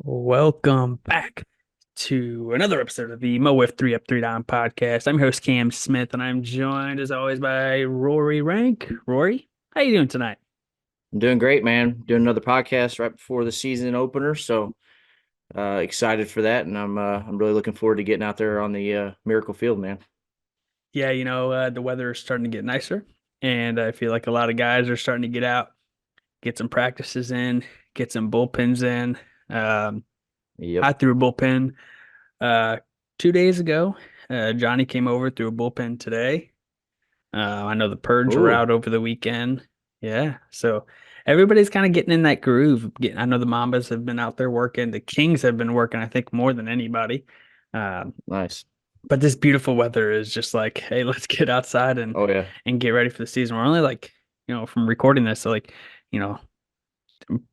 Welcome back to another episode of the MO-Wiff 3 Up, 3 Down podcast. I'm your host Cam Smith, and I'm joined as always by Rory Rank. Rory, how you doing tonight? I'm doing great, man. Doing another podcast right before the season opener, so excited for that, and I'm really looking forward to getting out there on the Miracle Field, man. Yeah, the weather is starting to get nicer, and I feel like a lot of guys are starting to get out, get some practices in, get some bullpens in. Um, Yep. I threw a bullpen uh, 2 days ago. Johnny came over, threw a bullpen today. I know the Purge were Ooh. out over the weekend. Yeah, so everybody's kind of getting in that groove. I know the Mambas have been out there working. The Kings have been working, I think, more than anybody. Um, Nice. but this beautiful weather is just like, hey, let's get outside and Oh yeah. get ready for the season. We're only like, from recording this, so like, you know,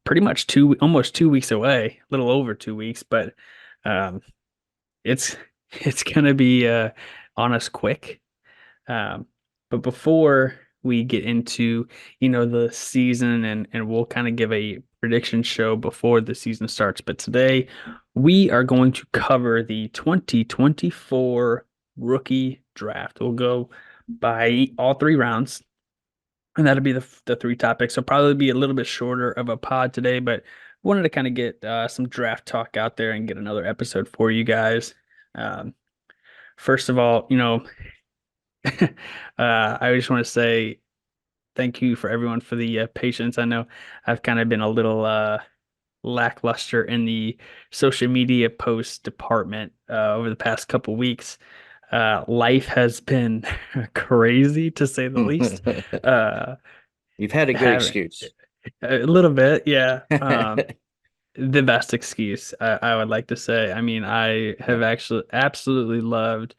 pretty much almost 2 weeks away, a little over 2 weeks, but um, it's it's gonna be on us quick. Um, but before we get into, the season and we'll kind of give a prediction show before the season starts. But today we are going to cover the 2024 rookie draft. We'll go by all three rounds, and that'll be the three topics. So probably be a little bit shorter of a pod today, but wanted to kind of get some draft talk out there and get another episode for you guys. Um, First of all, I just want to say thank you for everyone for the patience. I know I've kind of been a little lackluster in the social media post department over the past couple weeks. Life has been crazy to say the least. Uh, You've had a good having excuse. a little bit, yeah. The best excuse I would like to say. I mean, I have Yeah. actually absolutely loved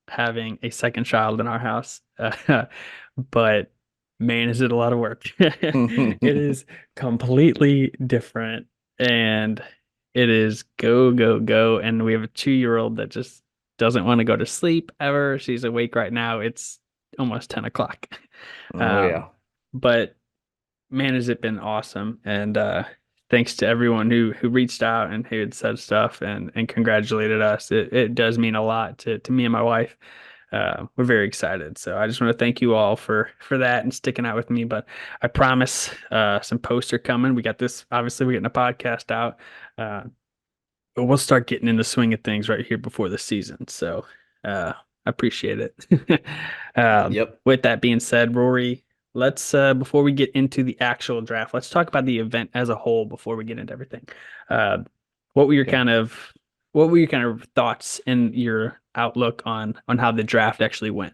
having a second child in our house, but man, is it a lot of work. It is completely different, and it is go, go, go. And we have a 2-year-old that just doesn't want to go to sleep ever. She's awake right now. It's almost 10 o'clock. Oh Um, yeah. but man, has it been awesome. And thanks to everyone who reached out and who had said stuff and congratulated us. It does mean a lot to me and my wife. We're very excited. So I just want to thank you all for that and sticking out with me. But I promise some posts are coming. We got this, obviously we're getting a podcast out. Uh, but we'll start getting in the swing of things right here before the season. So I appreciate it. Yep. With that being said, Rory, let's before we get into the actual draft, let's talk about the event as a whole before we get into everything. Uh, what were your Okay. kind of what were your kind of thoughts and your outlook on how the draft actually went?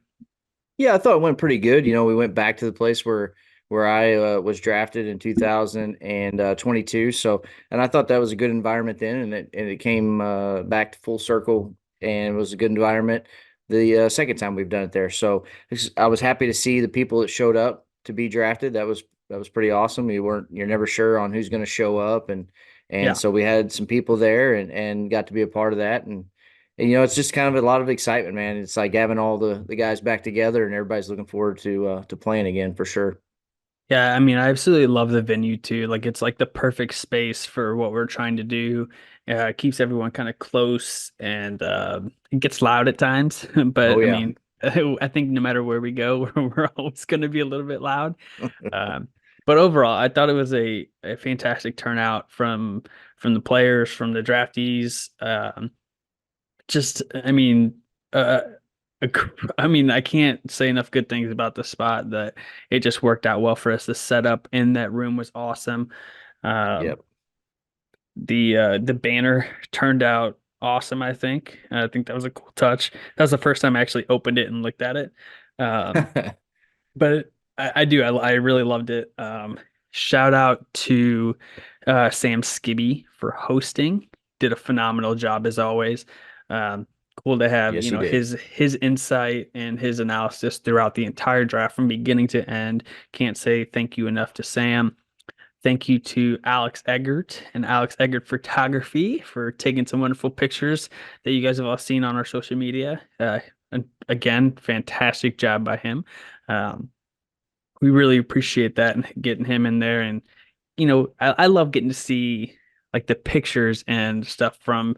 Yeah, I thought it went pretty good. We went back to the place where I was drafted in 2022. So, and I thought that was a good environment then, and it came back to full circle, and it was a good environment the second time we've done it there. So, I was happy to see the people that showed up to be drafted. That was pretty awesome. You're never sure on who's going to show up, and Yeah. so we had some people there and got to be a part of that, and it's just kind of a lot of excitement, man. It's like having all the guys back together, and everybody's looking forward to playing again for sure. Yeah, I mean, I absolutely love the venue too. Like it's like the perfect space for what we're trying to do. It keeps everyone kind of close and it gets loud at times, Oh but I yeah. mean, I think no matter where we go, we're always going to be a little bit loud. Um, but overall, I thought it was a fantastic turnout from the players, from the draftees. Just, I mean, uh, I mean, I can't say enough good things about the spot that it just worked out well for us. The setup in that room was awesome. Um, Yep. the banner turned out awesome, I think. I think that was a cool touch. That was the first time I actually opened it and looked at it. Um, but I do. I really loved it. Shout out to Sam Skibby for hosting. Did a phenomenal job as always. Um, cool to have, Yes, he did. his insight and his analysis throughout the entire draft from beginning to end. Can't say thank you enough to Sam. Thank you to Alex Eggert and Alex Eggert Photography for taking some wonderful pictures that you guys have all seen on our social media. And again, fantastic job by him. Um, we really appreciate that and getting him in there. And I love getting to see like the pictures and stuff from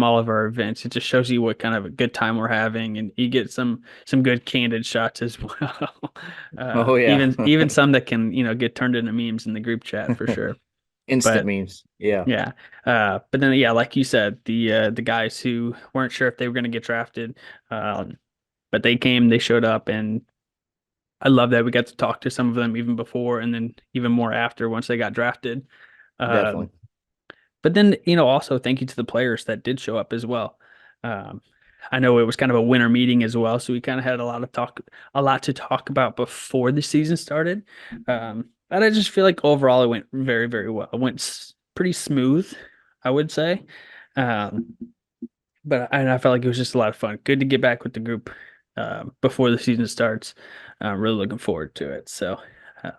all of our events. It just shows you what kind of a good time we're having, and you get some good candid shots as well. Oh yeah. Even some that can, get turned into memes in the group chat for sure. Instant But memes. Yeah, yeah. But then yeah, like you said, the guys who weren't sure if they were going to get drafted, um, but they came, they showed up, and I love that we got to talk to some of them even before and then even more after once they got drafted. Um, definitely. but then, also thank you to the players that did show up as well. Um, I know it was kind of a winter meeting as well, so we kind of had a lot to talk about before the season started. And I just feel like overall it went very, very well. It went pretty smooth, I would say. Um, and I felt like it was just a lot of fun. Good to get back with the group before the season starts. Really looking forward to it. So uh,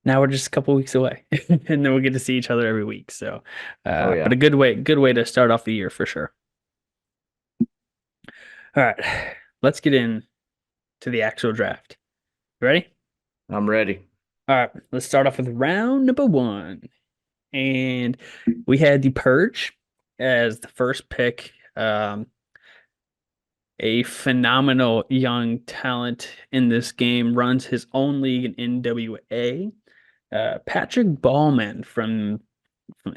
now we're just a couple weeks away, and then we'll get to see each other every week. So, Oh but yeah. a good way to start off the year for sure. All right, let's get in to the actual draft. Ready? I'm ready. All right, let's start off with round number one, and we had the Purge as the first pick. A phenomenal young talent in this game, runs his own league in NWA. Patrick Ballman from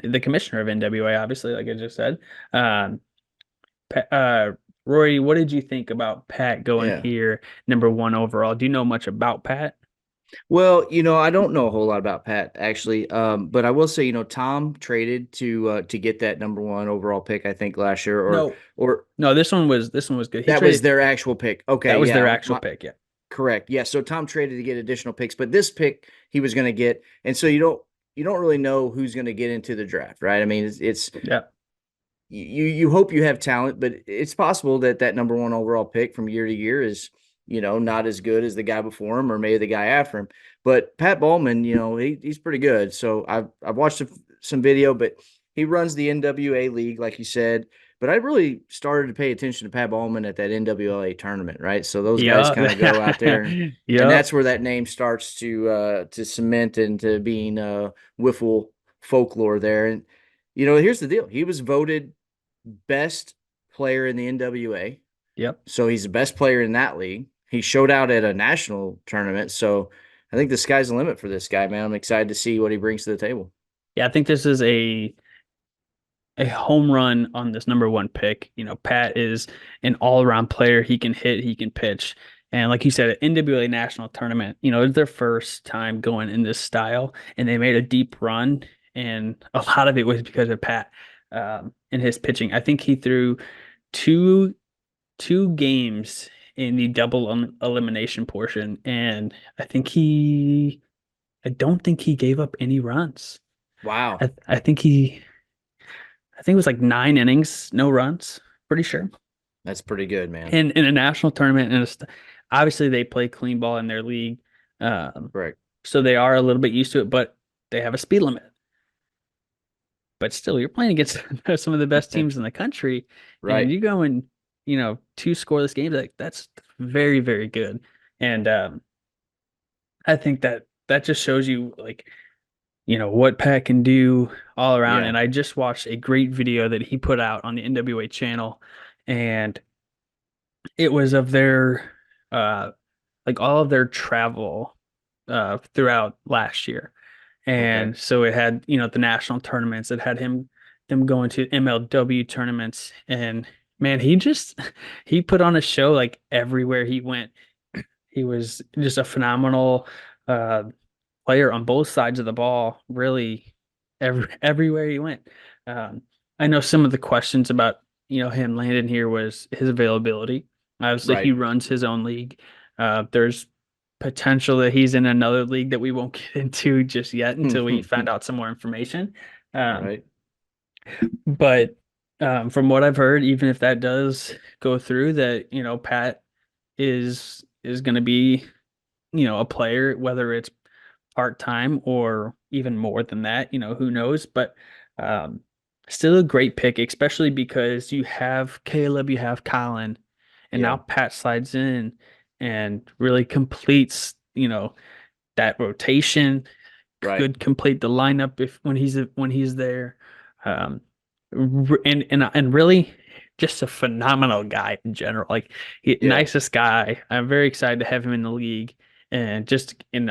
the commissioner of NWA, obviously, like I just said. Um, Rory, what did you think about Pat going Yeah. here, number one overall? Do you know much about Pat? Well, I don't know a whole lot about Pat actually, but I will say, Tom traded to get that number one overall pick, I think last year, No, or no, this one was good. He that was traded. their actual pick. Okay, That was their yeah, actual pick. Yeah, correct. Yeah, so Tom traded to get additional picks, but this pick he was going to get, and so you don't really know who's going to get into the draft, right? I mean, it's yeah, you hope you have talent, but it's possible that that number one overall pick from year to year is not as good as the guy before him or maybe the guy after him. But Pat Ballman, he's pretty good. So I've watched some video, but he runs the NWA league, like you said. But I really started to pay attention to Pat Ballman at that NWA tournament, right? So those guys kind of go out there, and yeah, and yep, that's where that name starts to cement into being wiffle folklore there. And here's the deal: he was voted best player in the NWA. yep. So he's the best player in that league. He showed out at a national tournament. So I think the sky's the limit for this guy, man. I'm excited to see what he brings to the table. Yeah, I think this is a home run on this number one pick. Pat is an all around player. He can hit, he can pitch. And like you said, an NWA national tournament, it's their first time going in this style, and they made a deep run. And a lot of it was because of Pat and his pitching. I think he threw two two games in the double elimination portion, and I don't think he gave up any runs. Wow. I think it was like 9 innings, no runs. Pretty sure. That's pretty good, man. In a national tournament, and obviously they play clean ball in their league, Correct. so they are a little bit used to it. But they have a speed limit. But still, you're playing against some of the best teams in the country, and Right. you go and two scoreless games. Like that's very very good, and I think that just shows you like what Pat can do all around. Yeah. And I just watched a great video that he put out on the NWA channel, and it was of their like all of their travel throughout last year. Okay. And so it had, the national tournaments. It had them going to MLW tournaments. And man, he put on a show like everywhere he went. He was just a phenomenal uh player on both sides of the ball, really everywhere he went. Um, I know some of the questions about him landing here was his availability. Obviously, he Right. runs his own league. There's potential that he's in another league that we won't get into just yet until we find out some more information. Um, Right. but from what I've heard, even if that does go through, that Pat is going to be a player, whether it's part time or even more than that. Who knows? But um, still a great pick, especially because you have Caleb, you have Colin, and now Yeah. Pat slides in and really completes, that rotation. Right. could complete the lineup if when he's there. Um, and really just a phenomenal guy in general. Like Yeah. nicest guy. I'm very excited to have him in the league and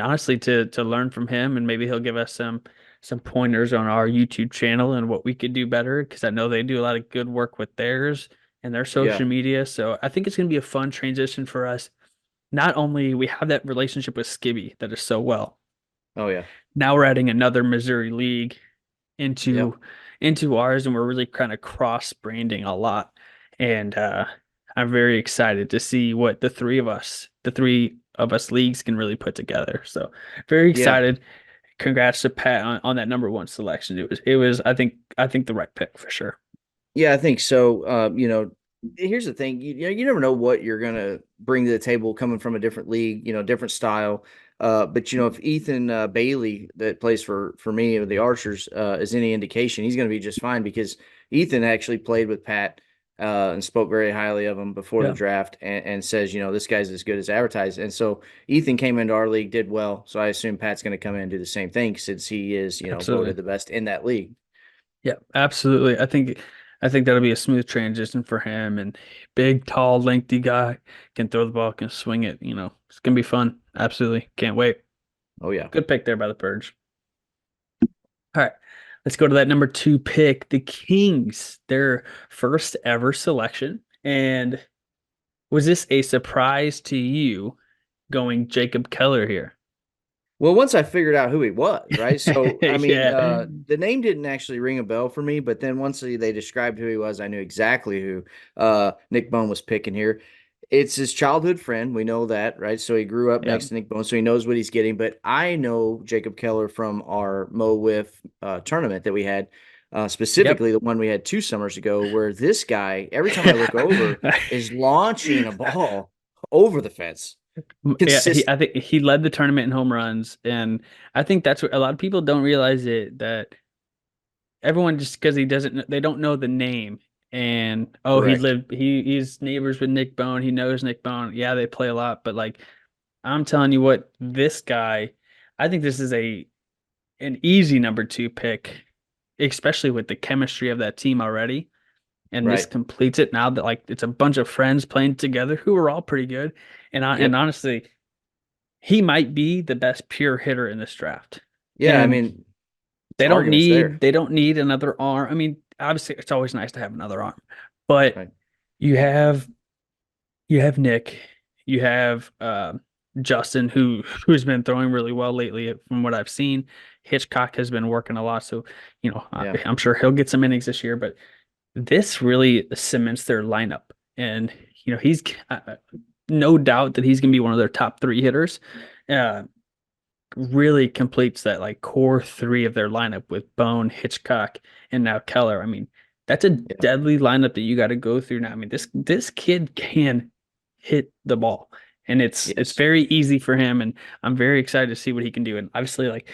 honestly to learn from him and maybe he'll give us some pointers on our YouTube channel and what we could do better because I know they do a lot of good work with theirs and their Yeah. social media. So I think it's going to be a fun transition for us. Not only we have that relationship with Skibby that is so well. Oh yeah. Now we're adding another Missouri league Yep. into into ours and we're really kind of cross branding a lot. And I'm very excited to see what the three of us leagues can really put together. So very Yeah. excited. Congrats to Pat on that number one selection. It was I think the right pick for sure. Yeah, I think so. Here's the thing. You never know what you're gonna bring to the table coming from a different league, different style. But if Ethan Bailey that plays for me or the Archers is any indication, he's gonna be just fine because Ethan actually played with Pat and spoke very highly of him before the Yeah, draft and says, this guy's as good as advertised. And so Ethan came into our league, did well. So I assume Pat's gonna come in and do the same thing since he is, voted absolutely. the best in that league. Yeah, absolutely. I think that'll be a smooth transition for him and big, tall, lengthy guy can throw the ball, can swing it, It's gonna be fun. Absolutely. Can't wait. Oh yeah. Good pick there by the Purge. All right. Let's go to that number two pick, the Kings, their first ever selection. And was this a surprise to you going Jacob Keller here? Well, once I figured out who he was, right? So, I mean, Yeah. the name didn't actually ring a bell for me, but then once they described who he was, I knew exactly who Nick Bone was picking here. It's his childhood friend. We know that, right? So he grew up Yeah. next to Nick Bone, so he knows what he's getting. But I know Jacob Keller from our MO-Wiff tournament that we had, Yep. specifically the one we had 2 summers ago, where this guy, every time I look over, is launching a ball over the fence Yeah, I consistently. think he led the tournament in home runs, and I think that's what a lot of people don't realize it that everyone just because they don't know the name and oh Correct. he's neighbors with Nick Bone, he knows Nick Bone. Yeah, they play a lot, but like I'm telling you what, this guy, I think this is a an easy number two pick, especially with the chemistry of that team already. And this Right. completes it now that like it's a bunch of friends playing together who are all pretty good. And Yep. honestly, he might be the best pure hitter in this draft. Yeah, I And mean, arguments there. they don't need another arm. I mean, obviously it's always nice to have another arm, but Right. you have you have Nick, you have Justin who's been throwing really well lately from what I've seen. Hitchcock has been working a lot, so Yeah. I'm sure he'll get some innings this year. But this really cements their lineup, and he's no doubt that he's going to be one of their top three hitters. Uh, really completes that like core three of their lineup with Bone, Hitchcock, and now Keller. I mean, that's a Yeah. deadly lineup that you got to go through now. I mean, this kid can hit the ball, and it's Yes. very easy for him. And I'm very excited to see what he can do. And obviously, like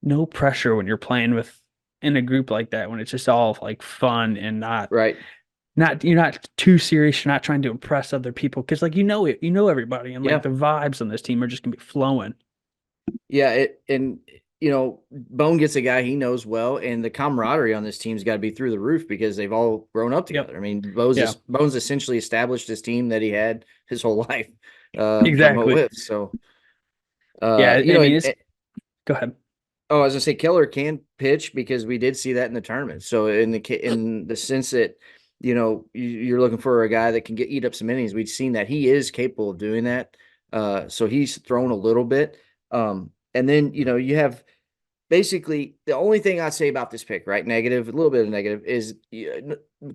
no pressure when you're playing with in a group like that when it's just all like fun and Right. not you're not too serious. You're not trying to impress other people because like you know everybody, and like Yeah. the vibes on this team are just gonna be flowing. Yeah. Bone gets a guy he knows well, and the camaraderie on this team's got to be through the roof because they've all grown up Yep. together. I mean, Yeah. Bones essentially established this team that he had his whole life from Mo Exactly. Whiff. So, Yeah. I mean, it's and go ahead. oh, I was gonna say Keller can pitch because we did see that in the tournament. So in the sense that you're looking for a guy that can eat up some innings, we've seen that he is capable of doing that. So he's thrown a little bit. And then you have basically the only thing I'd say about this pick, right? Negative, a little bit of negative is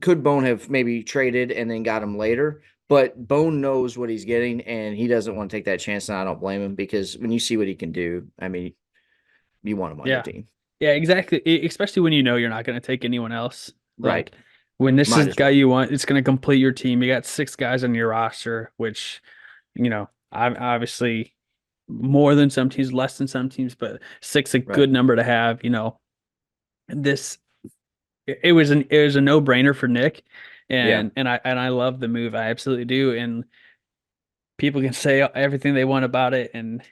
could Bone have maybe traded and then got him later? But Bone knows what he's getting, and he doesn't want to take that chance. And I don't blame him because when you see what he can do, I mean, you want him on your Yeah. team. Yeah, exactly. Especially when you know you're not going to take anyone else. Right. Like when this is Might the as guy well. you want, it's going to complete your team. You got six guys on your roster, which, I'm obviously more than some teams, less than some teams, but six a Right. good number to have. This it was a no brainer for Nick, Yeah. and I love the move. I absolutely do, and people can say everything they want about it, and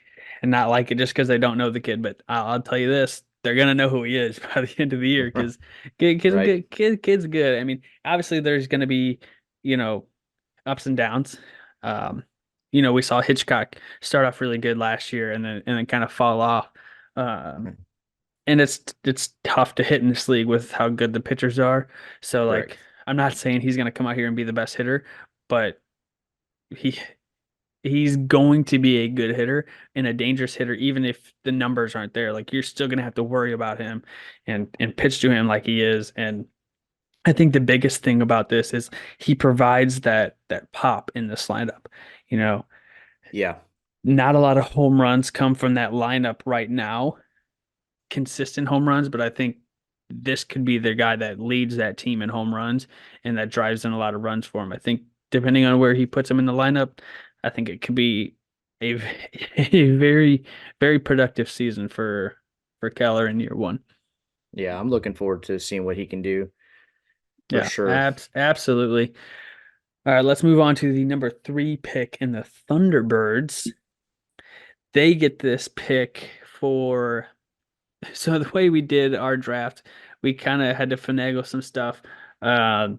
and not like it just because they don't know the kid. But I'll tell you this, they're gonna know who he is by the end of the year because Right. kid's good. I mean, obviously there's gonna be, you know, ups and downs. Um, we saw Hitchcock start off really good last year and then kind of fall off. Um, and it's tough to hit in this league with how good the pitchers are. So like, Correct. I'm not saying he's gonna come out here and be the best hitter, but he he's going to be a good hitter and a dangerous hitter, even if the numbers aren't there. Like you're still gonna have to worry about him and pitch to him like he is. And I think the biggest thing about this is he provides that pop in this lineup. You know, Yeah. not a lot of home runs come from that lineup right now, consistent home runs, but I think this could be the guy that leads that team in home runs and that drives in a lot of runs for him. I think depending on where he puts him in the lineup, I think it could be a a very very productive season for Keller in year one. Yeah. I'm looking forward to seeing what he can do for Yeah, sure. absolutely. All right, let's move on to the number 3 pick in the Thunderbirds. They get this pick for so the way we did our draft, we kind of had to finagle some stuff uh,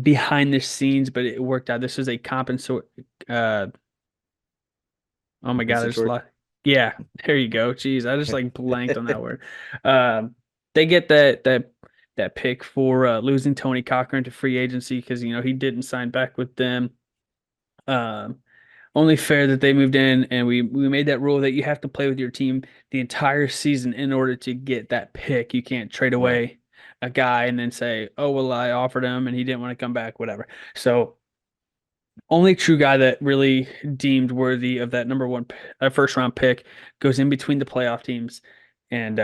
behind the scenes, but it worked out. This was a compensatory. Uh, oh my God, I just Compensatory. lost. Yeah, there you go. Jeez, I just like blanked on that word. Um, they get that pick for losing Tony Cochran to free agency because he didn't sign back with them. Um, Only fair that they moved in and we made that rule that you have to play with your team the entire season in order to get that pick. You can't trade Right. away a guy and then say, "Oh, well, I offered him and he didn't want to come back, whatever." So, only true guy that really deemed worthy of that number one first round pick goes in between the playoff teams. And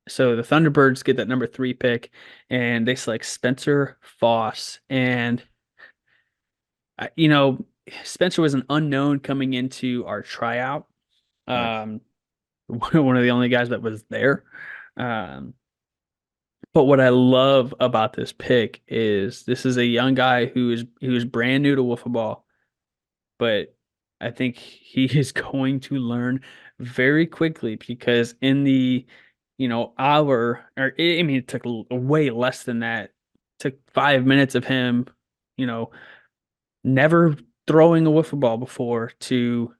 so the Thunderbirds get that number 3 pick and they select Spencer Foss. And you know, Spencer was an unknown coming into our tryout. Right. Um, one of the only guys that was there. Um, but what I love about this pick is this is a young guy who is brand new to wiffle ball, but I think he is going to learn very quickly because in the hour or I mean it took way less than that. It took 5 minutes of him, you know, never throwing a wiffle ball before to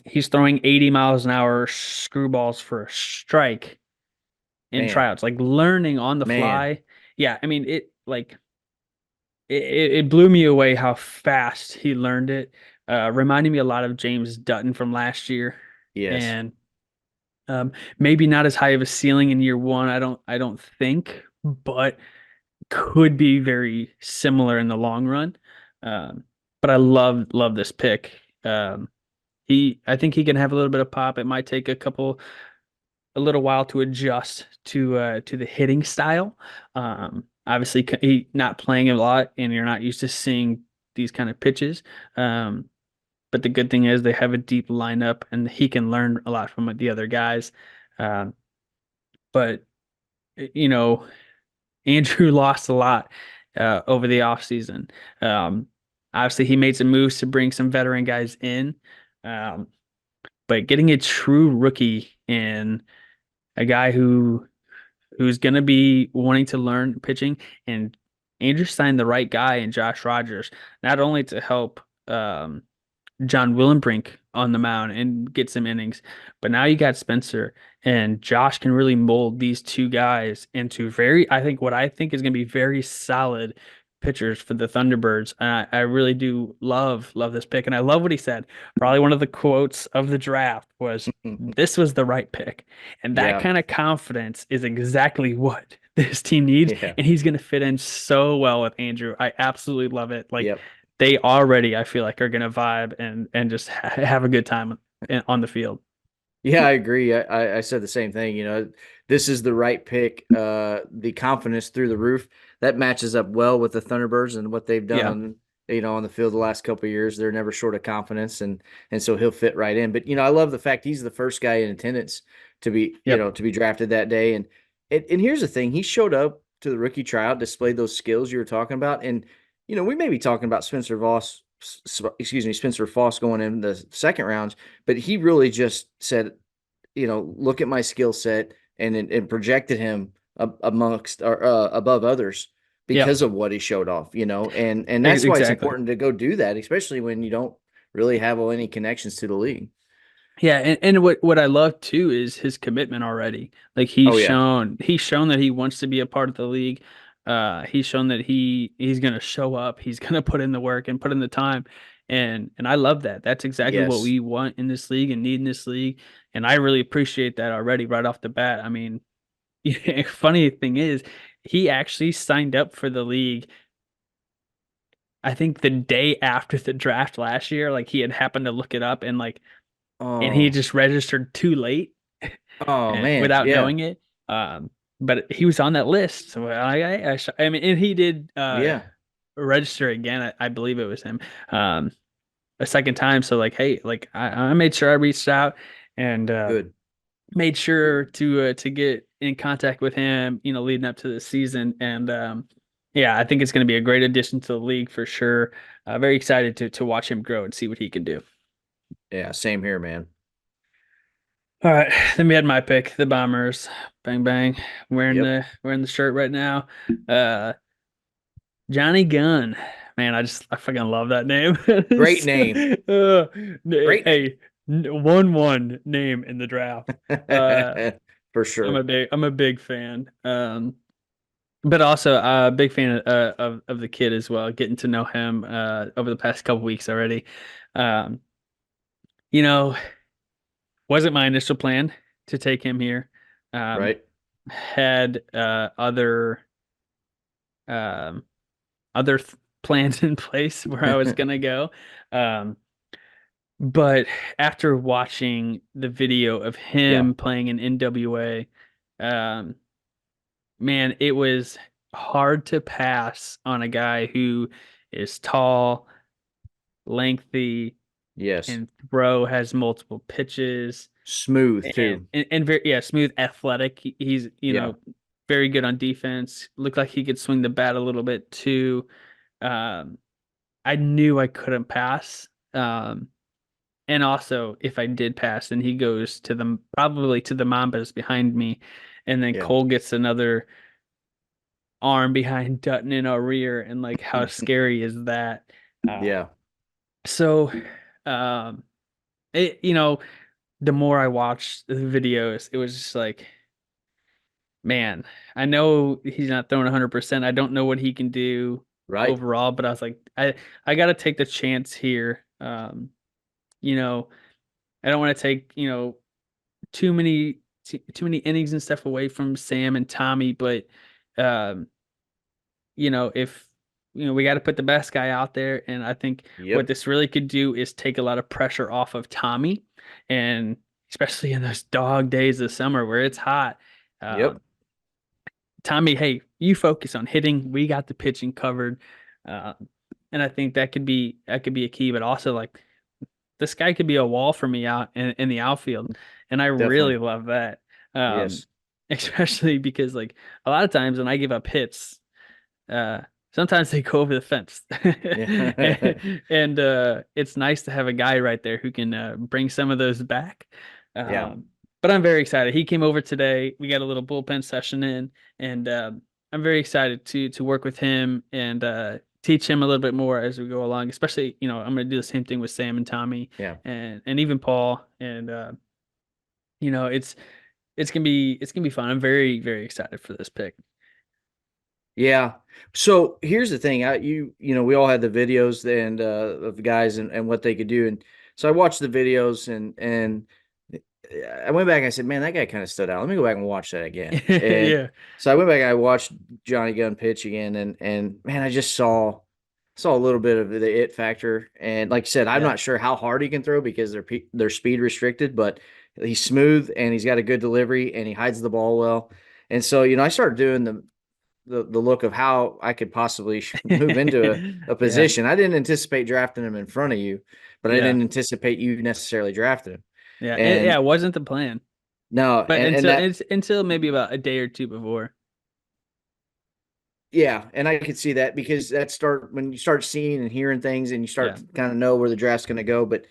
he's throwing 80 miles an hour screwballs for a strike in Man. tryouts, like learning on the Man. fly. Yeah, I mean it blew me away how fast he learned it. Reminding me a lot of James Dutton from last year, Yes. and maybe not as high of a ceiling in year one. I don't think, but could be very similar in the long run. Um, but I love this pick. I think he can have a little bit of pop. It might take a little while to adjust to the hitting style. Obviously, he not playing a lot, and you're not used to seeing these kind of pitches. But the good thing is they have a deep lineup, and he can learn a lot from the other guys. Um, but you know, Andrew lost a lot over the offseason. Um, Obviously, he made some moves to bring some veteran guys in, um, but getting a true rookie in a guy who's going to be wanting to learn pitching. And Andrew signed the right guy in Josh Rogers, not only to help John Willenbrink on the mound and get some innings. But now you got Spencer and Josh can really mold these two guys into what I think is going to be very solid pitchers for the Thunderbirds. And I really do love this pick. And I love what he said. Probably one of the quotes of the draft was, "This was the right pick." And that Yeah. kind of confidence is exactly what this team needs. Yeah. And he's going to fit in so well with Andrew. I absolutely love it. Like, Yep. they already, I feel like, are gonna vibe and just have a good time on the field. Yeah, I agree. I said the same thing. This is the right pick. The confidence through the roof that matches up well with the Thunderbirds and what they've done Yeah. on the field the last couple of years. They're never short of confidence, and so he'll fit right in. But I love the fact he's the first guy in attendance to be Yep. to be drafted that day. And here's the thing: he showed up to the rookie tryout, displayed those skills you were talking about, and we may be talking about Spencer Voss excuse me, Spencer Foss going in the second rounds, but he really just said, look at my skill set and projected him amongst or above others Yeah, because of what he showed off, and that's why it's exactly. important to go do that, especially when you don't really have any connections to the league. Yeah, and what I love too is his commitment already. Like Oh yeah. he's shown that he wants to be a part of the league. He's shown that he's gonna show up. He's gonna put in the work and put in the time. And I love that. That's exactly what Yes. we want in this league and need in this league. And I really appreciate that already right off the bat. I mean, funny thing is, he actually signed up for the league. I think the day after the draft last year, like he had happened to look it up and he Oh. just registered too late Oh and man. without Yeah. knowing it. But he was on that list. So I mean, and he did Yeah. register again. I believe it was him um, a second time. So like, hey, like I made sure I reached out and Good. made sure to get in contact with him, leading up to the season. And yeah, I think it's going to be a great addition to the league for sure. Very excited to watch him grow and see what he can do. Yeah. Same here, man. All right, then we had my pick, the Bombers. Bang bang. Yep. Wearing the shirt right now. Uh Johnny Gunn. Man, I fucking love that name. Great name. Great Hey, 1-1 name in the draft. Uh name. For sure. I'm a big fan. But also a big fan of the kid as well, getting to know him over the past couple weeks already. Um, you know, wasn't my initial plan to take him here. Um, Right. had um, plans in place where I was gonna go. Um, but after watching the video of Yeah. him playing in NWA, um, man, it was hard to pass on a guy who is tall, lengthy, Yes. and throw has multiple pitches Smooth and too. and very smooth, athletic. He's Yeah. very good on defense. Looked like he could swing the bat a little bit too. Um, I knew I couldn't pass. And also if I did pass, then he goes to the probably to the Mambas behind me, and then Yeah. Cole gets another arm behind Dutton in our rear, and like how scary is that? Uh, Yeah. so, um, it the more I watched the videos, it was just like, man, I know he's not throwing 100%. I don't know what he can do Right. overall, but I was like, I got to take the chance here. You know, I don't want to take too many too many innings and stuff away from Sam and Tommy, but um, if we got to put the best guy out there, and I think what Yep. this really could do is take a lot of pressure off of Tommy, and especially in those dog days of summer where it's hot. Yep. Um, Tommy, hey, you focus on hitting. We got the pitching covered, uh, and I think that could be a key. But also, like, this guy could be a wall for me out in the outfield, and I really Definitely. love that. Um, Yes. especially because like a lot of times when I give up hits, uh, sometimes they go over the fence, Yeah. and it's nice to have a guy right there who can bring some of those back. Yeah. Um, but I'm very excited. He came over today. We got a little bullpen session in, and I'm very excited to work with him and teach him a little bit more as we go along. Especially, I'm going to do the same thing with Sam and Tommy, Yeah. and even Paul. And you know, it's it's gonna be fun. I'm very very excited for this pick. Yeah. So here's the thing. We all had the videos and of the guys and what they could do. And so I watched the videos and I went back and I said, man, that guy kind of stood out. Let me go back and watch that again. And Yeah, so I went back and I watched Johnny Gunn pitch again and man, I just saw a little bit of the it factor. And like I said, I'm yeah. not sure how hard he can throw because they're speed restricted, but he's smooth and he's got a good delivery and he hides the ball well. And so, I started doing the look of how I could possibly move into a Yeah, position. I didn't anticipate drafting him in front of you, but I yeah, didn't anticipate you necessarily drafting him. yeah. Yeah, And it wasn't the plan, no, but and that until maybe about a day or two before. Yeah, and I could see that because that start when you start seeing and hearing things and you start Yeah. to kind of know where the draft's going to go. But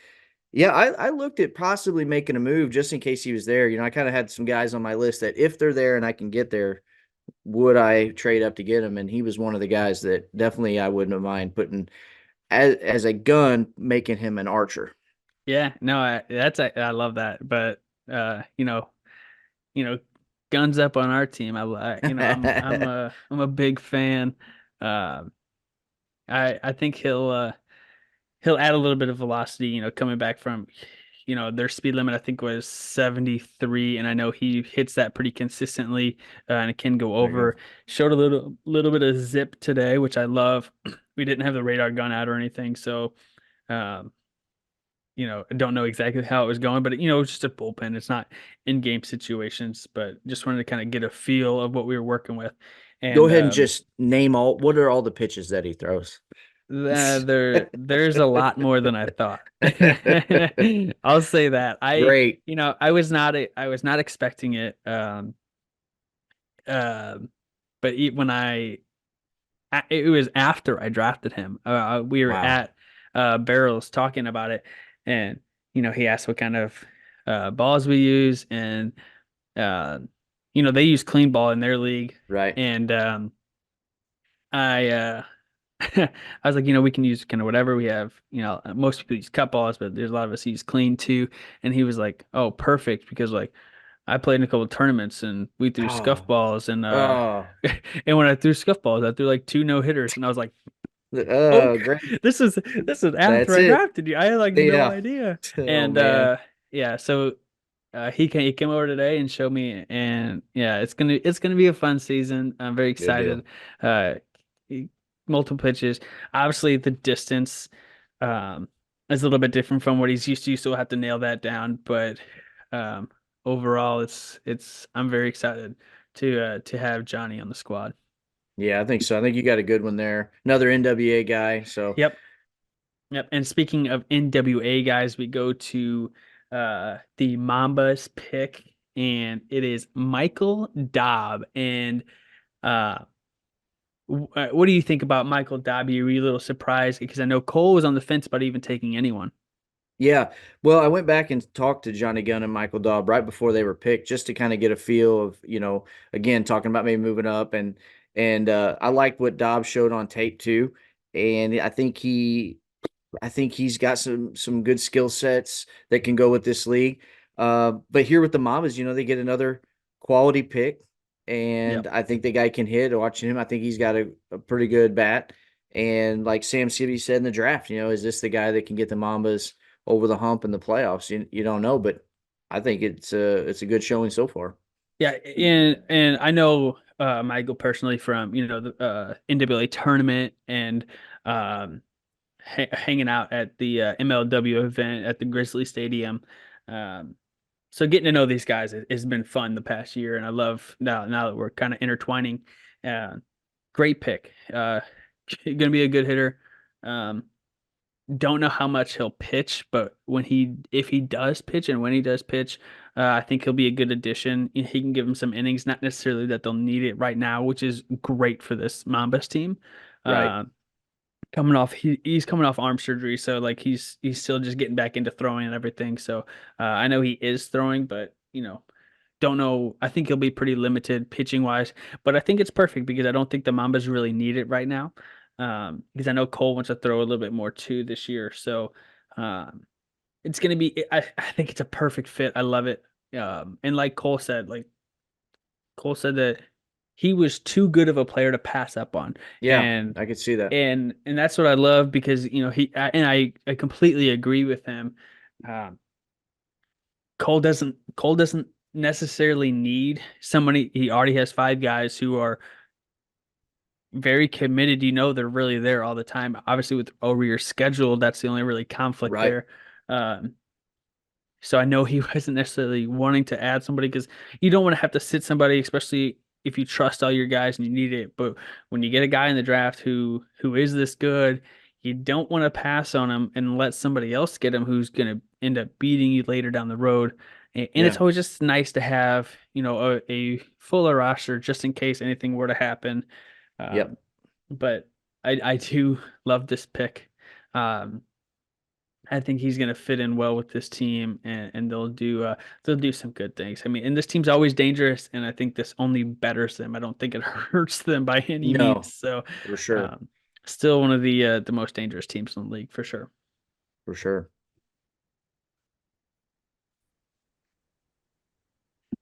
yeah, I looked at possibly making a move just in case he was there. I kind of had some guys on my list that if they're there and I can get there, would I trade up to get him? And he was one of the guys that definitely I wouldn't mind putting as a gun, making him an archer. Yeah, no, I love that. But you know, guns up on our team. I'm a big fan. Um, I think he'll add a little bit of velocity, coming back from, their speed limit I think was 73, and I know he hits that pretty consistently, and it can go There you over. Showed a little bit of zip today, which I love. We didn't have the radar gun out or anything, so um, I don't know exactly how it was going, but it's just a bullpen. It's not in-game situations, but just wanted to kind of get a feel of what we were working with. go. Go And ahead and just name what are all the pitches that he throws? there's a lot more than I thought. I'll say that. Great. I was not expecting it. But when it was after I drafted him. We were Wow. at Barrels talking about it, and he asked what kind of balls we use, and uh, they use clean ball in their league, Right. and I I was like, we can use kind of whatever we have. Most people use cut balls, but there's a lot of us use clean too. And he was like, "Oh, perfect," because like I played in a couple of tournaments and we threw scuff Oh. balls and Oh. and when I threw scuff balls, I threw like two no hitters, and I was like, Oh, "Okay, great. this is after That's I it. drafted you. I had like no Yeah. idea." Oh And man. yeah, so he came over today and showed me, and yeah, it's gonna be a fun season. I'm very Good deal. excited. Uh, Multiple pitches. Obviously, the distance um is a little bit different from what he's used to. You still have to nail that down, but um overall, it's I'm very excited to have Johnny on the squad. Yeah, I think so. I think you got a good one there. Another NWA guy. So Yep. Yep. And speaking of NWA guys, we go to the Mambas pick, and it is Michael Dobb. And uh, what do you think about Michael Dobb? Were you a little surprised? Because I know Cole was on the fence about even taking anyone. yeah. Well, I went back and talked to Johnny Gunn and Michael Daub right before they were picked, just to kind of get a feel of, again, talking about maybe moving up and I liked what Dobbs showed on tape too. And I think he's got some good skill sets that can go with this league. But here with the Mamas, they get another quality pick, and Yep. I think the guy can hit. Watching him, I think he's got a pretty good bat. And like Sam City said in the draft, is this the guy that can get the Mambas over the hump in the playoffs? You don't know, but I think it's a good showing so far. Yeah, and I know Michael personally from the NWA tournament and um hanging out at the MLW event at the Grizzly Stadium. Um, so getting to know these guys has been fun the past year, and I love now that we're kind of intertwining. Uh, Great pick. Gonna be a good hitter. Um, don't know how much he'll pitch, but if he does pitch and when he does pitch, I think he'll be a good addition. He can give them some innings, not necessarily that they'll need it right now, which is great for this Mambas team. Right. Uh, coming off he's coming off arm surgery, so like he's still just getting back into throwing and everything. So I know he is throwing, but don't know. I think he'll be pretty limited pitching wise, but I think it's perfect because I don't think the Mambas really need it right now. Because I know Cole wants to throw a little bit more too this year, so um, it's gonna be. I think it's a perfect fit. I love it. And like Cole said that he was too good of a player to pass up on, Yeah, and I could see that. that's what I love because I completely agree with him. Um, Cole doesn't necessarily need somebody. He already has five guys who are very committed. They're really there all the time. Obviously, with over your schedule, that's the only really conflict Right. there. Um, So I know he wasn't necessarily wanting to add somebody because you don't want to have to sit somebody, especially if you trust all your guys and you need it. But when you get a guy in the draft who is this good, you don't want to pass on him and let somebody else get him who's going to end up beating you later down the road. And it's Yeah. always just nice to have, a fuller roster just in case anything were to happen. Yep. But I do love this pick. Um, I think he's going to fit in well with this team, and they'll do some good things. I mean, and this team's always dangerous, and I think this only betters them. I don't think it hurts them by any means. No, So, for sure. um, still one of the most dangerous teams in the league for sure. For sure.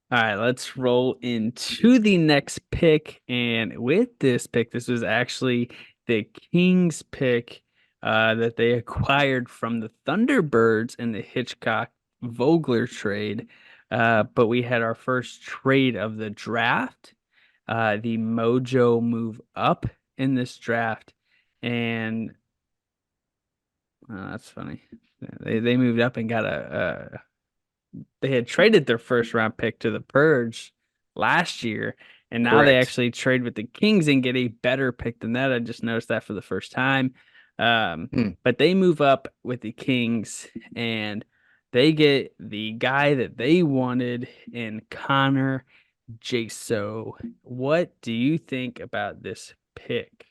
All right, let's roll into the next pick. And with this pick, this was actually the Kings pick that they acquired from the Thunderbirds in the Hitchcock Vogler trade. But we had our first trade of the draft, the Mojo move up in this draft. And that's funny. They moved up and got a they had traded their first round pick to the Purge last year, and now they Correct. actually trade with the Kings and get a better pick than that. I just noticed that for the first time. Hmm. But they move up with the Kings and they get the guy that they wanted in Connor Jaso. What do you think about this pick?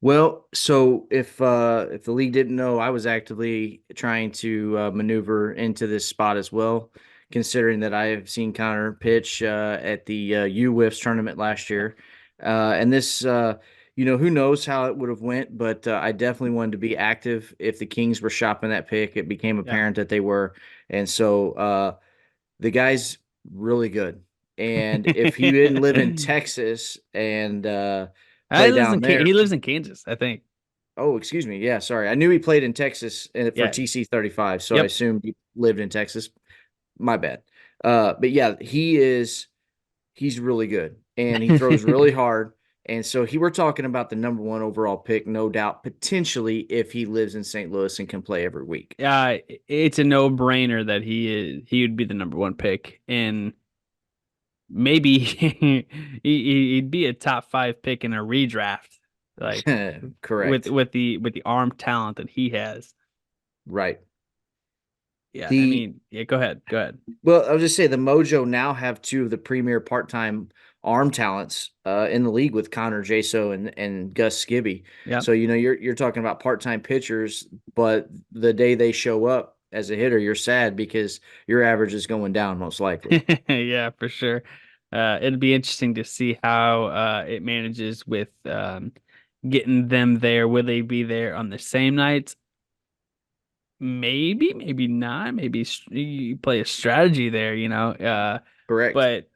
Well, so if the league didn't know, I was actively trying to maneuver into this spot as well, considering that I have seen Connor pitch at the U-Wiffs tournament last Yeah. year, and this, who knows how it would have went, but I definitely wanted to be active. If the Kings were shopping that pick, it became Yeah. apparent that they were, and so the guy's really good. And if he didn't live in Texas and play down there. He lives in Kansas, I think. Oh, excuse me. Yeah, sorry. I knew he played in Texas for Yeah. TC 35, so I Yep. assumed he lived in Texas. My bad. But yeah, he's really good and he throws really hard. And so we're talking about the number one overall pick, no doubt, potentially if he lives in St. Louis and can play every week. It's a no-brainer that he would be the number one pick, and maybe he'd be a top five pick in a redraft, like Correct. with the arm talent that he has. Right. Yeah, I The mean, yeah. Go ahead, go ahead. Well, I'll just say the Mojo now have two of the premier part-time arm talents in the league with Connor Jaso and Gus Skibby. Yep. So you're talking about part-time pitchers, but the day they show up as a hitter, you're sad because your average is going down most likely. Yeah, for sure. It'd be interesting to see how it manages with getting them there. Will they be there on the same nights? Maybe, maybe not. Maybe you play a strategy there, you know. Correct. But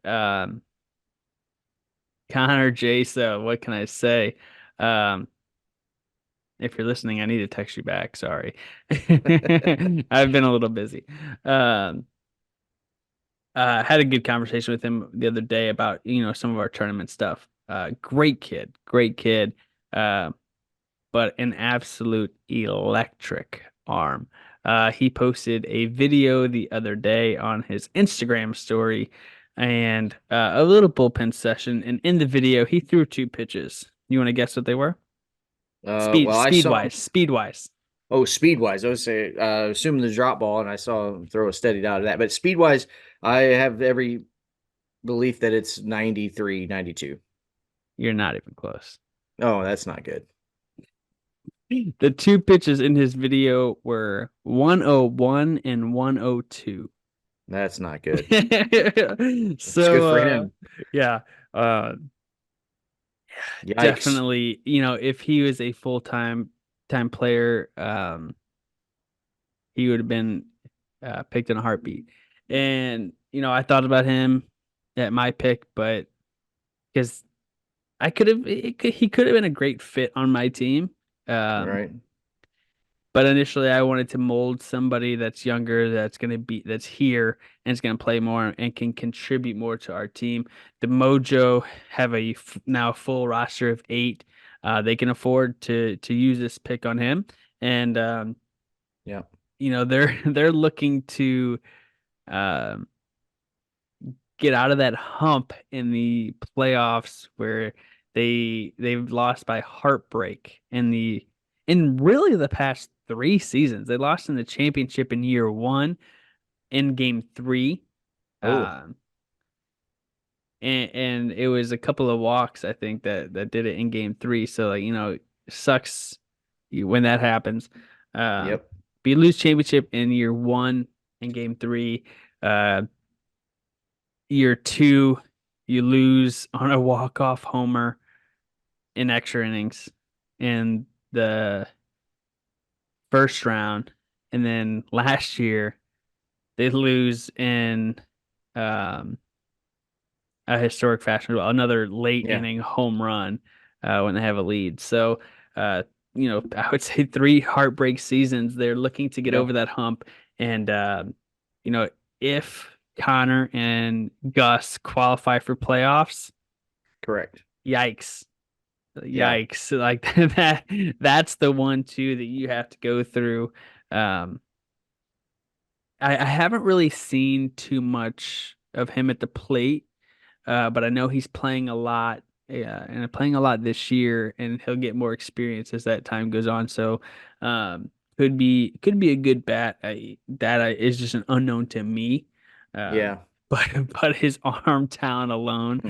Connor Jaso, what can I say? Um, if you're listening, I need to text you back. Sorry. I've been a little busy. Um, had a good conversation with him the other day about, some of our tournament stuff. Great kid, great kid. Uh, but an absolute electric arm. He posted a video the other day on his Instagram story and a little bullpen session. And in the video, he threw two pitches. You want to guess what they were? Well, I saw him. Speed wise. Oh, speed wise, I would say, assuming the drop ball, and I saw him throw a steady out of that. But speed wise, I have every belief that it's 93, 92. You're not even close. Oh, that's not good. The two pitches in his video were 101 and 102. That's not good. It's good So for him. yeah, uh Yikes. definitely, if he was a full time player, he would have been picked in a heartbeat. And I thought about him at my pick, but because he could have been a great fit on my team. All Um, right. But initially, I wanted to mold somebody that's younger, that's here, and is gonna play more and can contribute more to our team. The Mojo have now a full roster of 8. They can afford to use this pick on him, and Yeah. they're looking to um, get out of that hump in the playoffs where they've lost by heartbreak in really the past 3 seasons. They lost in the championship in year 1 in game 3. Oh, Um, and it was a couple of walks I think that did it in game three. So like sucks when that happens. Um, Yep. but you lose championship in year one in game three. Uh, year two, you lose on a walk off homer in extra innings in the first round, and then last year they lose in um a historic fashion, well, another late Yeah. inning home run when they have a lead. So, uh, I would say three heartbreak seasons. They're looking to get Yeah. over that hump, and you know, if Connor and Gus qualify for playoffs, Correct. yikes. Yeah. Yikes. Like that's the one too that you have to go through. Um, I haven't really seen too much of him at the plate, but I know he's playing a lot, and playing a lot this year, and he'll get more experience as that time goes on. So, could be a good bat. Is just an unknown to me. Um, Yeah. but but his arm talent alone,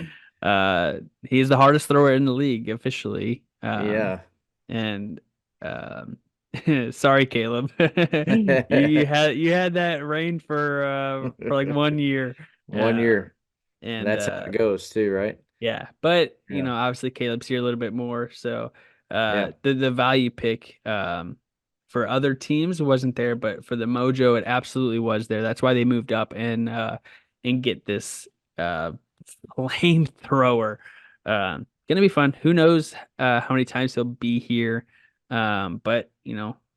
Hmm. he's the hardest thrower in the league officially. Yeah. And um, sorry, Caleb, you had that reign for like 1 year. One Uh, year. and That's how it goes too, right? yeah, but Yeah. obviously Caleb's here a little bit more, so Yeah. the value pick for other teams wasn't there, but for the Mojo it absolutely was there. That's why they moved up and get this uh flamethrower. Gonna be fun. Who knows how many times he'll be here. But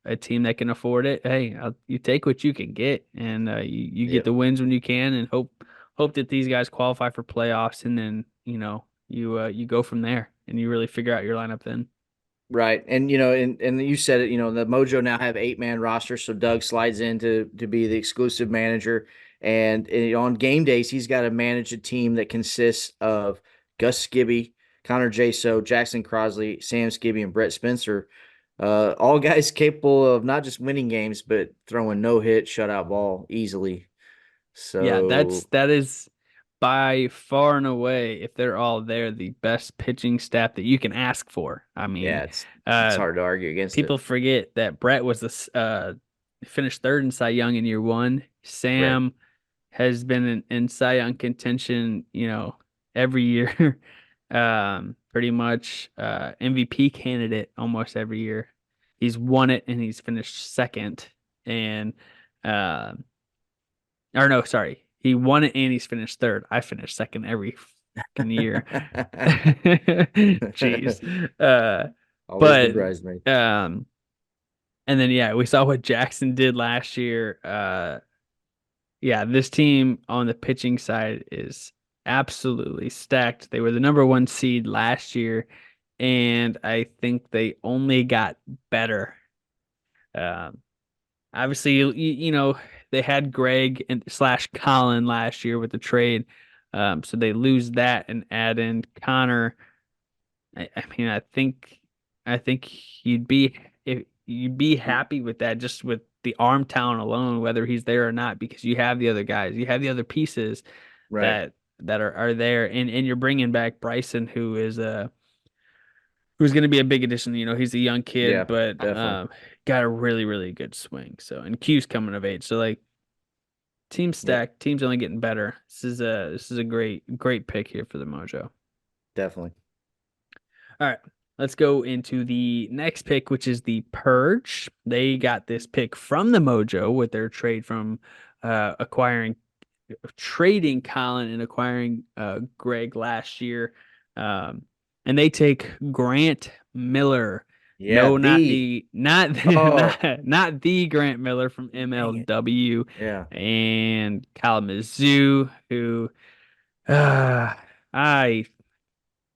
a team that can afford it, hey, you take what you can get, and you get Yep. the wins when you can, and hope that these guys qualify for playoffs, and then you go from there, and you really figure out your lineup then. Right. And and you said it, the Mojo now have 8-man roster, so Doug slides in to be the exclusive manager. And, on game days, he's got to manage a team that consists of Gus Skibby, Connor Jaso, Jackson Crosley, Sam Skibby, and Brett Spencer. All guys capable of not just winning games, but throwing no hit, shutout ball easily. Yeah, So that is by far and away, if they're all there, the best pitching staff that you can ask for. I mean, yeah, it's uh, hard to argue against it. people forget that Brett was finished third in Cy Young in year one. Right. Sam has been in Cy Young contention, every year, pretty much MVP candidate almost every year. He's won it and he's finished second, and um, or no, sorry, he won it and he's finished third. I finished second every fucking year. Jeez, Always the but bridesmaid. um, and then yeah, we saw what Jackson did last year. Yeah, this team on the pitching side is absolutely stacked. They were the number one seed last year, and I think they only got better. Um, Obviously, they had Greg and slash Colin last year with the trade, so they lose that and add in Connor. I mean, I think you'd be happy with that, just with the arm talent alone, whether he's there or not, because you have the other guys, you have the other pieces Right. that are there, and you're bringing back Bryson, who's going to be a big addition. He's a young kid, Yeah, but definitely. got a really really good swing. So, and Q's coming of age, so like team Yep, stack, team's only getting better. This is a great pick here for the Mojo. definitely. All right, let's go into the next pick, which is the Purge. They got this pick from the Mojo with their trade from acquiring, trading Colin and acquiring Greg last year. Um, and they take Grant Miller. Yeah, No, not the the not oh, not the Grant Miller from dang it. MLW Yeah. and Kalamazoo, who uh, I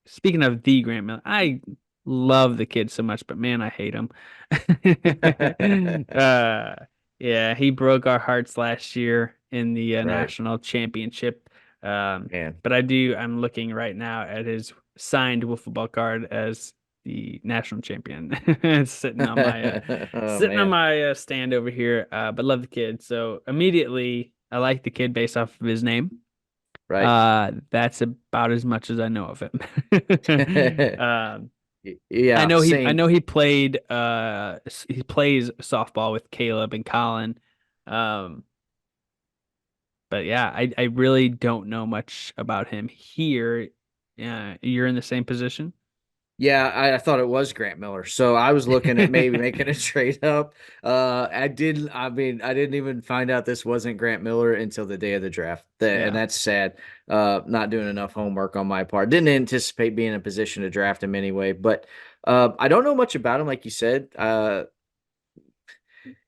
speaking of the Grant Miller, I love the kid so much, but man, I hate him. uh, yeah, he broke our hearts last year in the Right. national championship. Um, Man. but I'm looking right now at his signed Wiffle Ball card as the national champion. It's Oh sitting on man. my stand over here. But love the kid. So immediately, I like the kid based off of his name. right. That's about as much as I know of him. Yeah, I same. know he played he plays softball with Caleb and Colin. Um, but yeah, I really don't know much about him here. You're in the same position? Yeah, I thought it was Grant Miller. So I was looking at maybe making a trade up. I mean, I didn't even find out this wasn't Grant Miller until the day of the draft. And Yeah. that's sad. Not doing enough homework on my part. Didn't anticipate being in a position to draft him anyway. But I don't know much about him, like you said.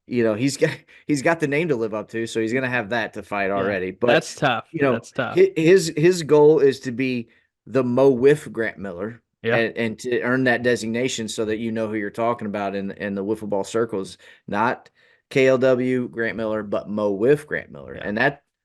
He's got the name to live up to, so he's gonna have that to fight Yeah. already. But That's tough. That's tough. his goal is to be the MO-Wiff Grant Miller Yeah. and to earn that designation so that you know who you're talking about in the wiffle ball circles, not KLW Grant Miller, but MO-Wiff Grant Miller, Yeah. and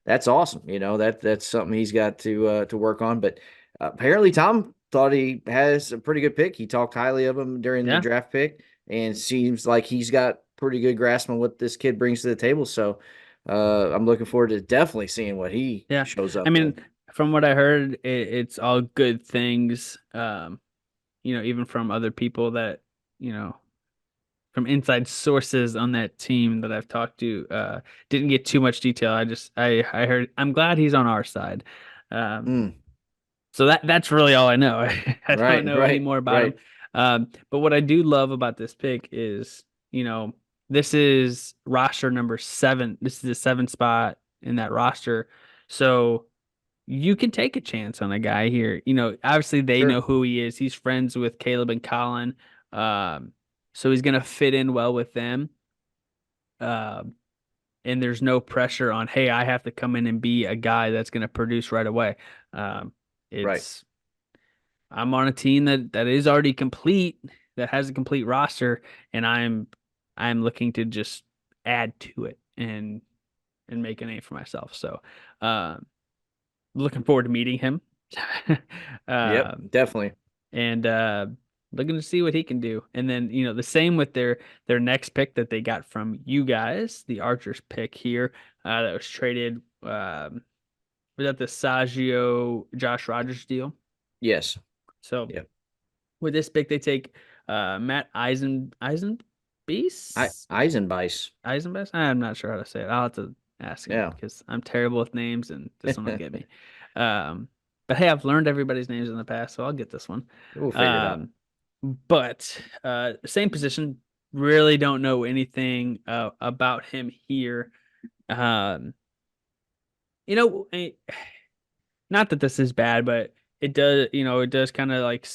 that's awesome. That's something he's got to work on. But apparently, Tom thought he has a pretty good pick. He talked highly of him during the Yeah. draft pick, and seems like he's got pretty good grasp on what this kid brings to the table. So I'm looking forward to definitely seeing what he Yeah. shows I up mean, with. from what I heard, it's all good things. Even from other people that, you know, from inside sources on that team that I've talked to, didn't get too much detail. I heard I'm glad he's on our side. Um, Mm, so that's really all I know. I don't right, know any right, more about him. right. But what I do love about this pick is, this is roster number 7. This is the 7th spot in that roster. So you can take a chance on a guy here. Obviously they know Sure. who he is. He's friends with Caleb and Colin. Um, so he's gonna fit in well with them. Um, and there's no pressure on, hey, I have to come in and be a guy that's gonna produce right away. Um, Right. it's I'm on a team that is already complete, that has a complete roster, and I'm looking to just add to it and make a name for myself. So, um, looking forward to meeting him. Yep, um, definitely. and looking to see what he can do. And then, the same with their next pick that they got from you guys, the Archers pick here, that was traded. Was that the Saggio Josh Rogers deal? Yes. So Yep. with this pick, they take Matt Eisenbeis. Eisenbeis. Eisenbeis? I'm not sure how to say it. I'll have to ask him Yeah. because I'm terrible with names and this one will get me. Um, but hey, I've learned everybody's names in the past, so I'll get this one. We'll figure it out. Um, but same position. Really don't know anything about him here. Um, not that this is bad, but it does kind of like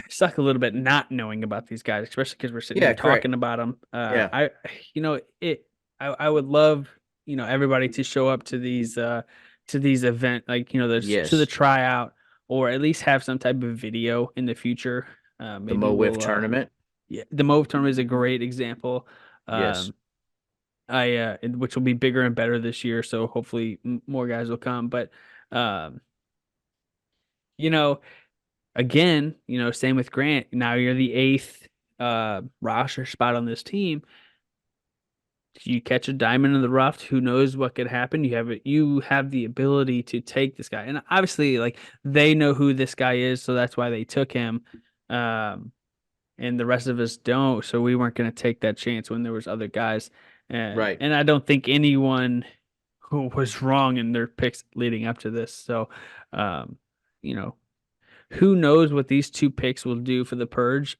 suck a little bit not knowing about these guys, especially because we're sitting Yeah, here correct. talking about them. Yeah. You know, it, I would love, everybody to show up to these event, like, to the Yes. tryout, or at least have some type of video in the future. The Maybe MO-Wiff we'll, tournament. yeah, the MOVE tournament is a great example. Yes. Um, which will be bigger and better this year. So hopefully more guys will come. But, um, you know, again, same with Grant. Now you're the 8th roster spot on this team. You catch a diamond in the rough, who knows what could happen. You have the ability to take this guy. And obviously, like, they know who this guy is, so that's why they took him. Um, and the rest of us don't, so we weren't going to take that chance when there was other guys. Right. And I don't think anyone who was wrong in their picks leading up to this. So, um, you know, who knows what these 2 picks will do for the Purge?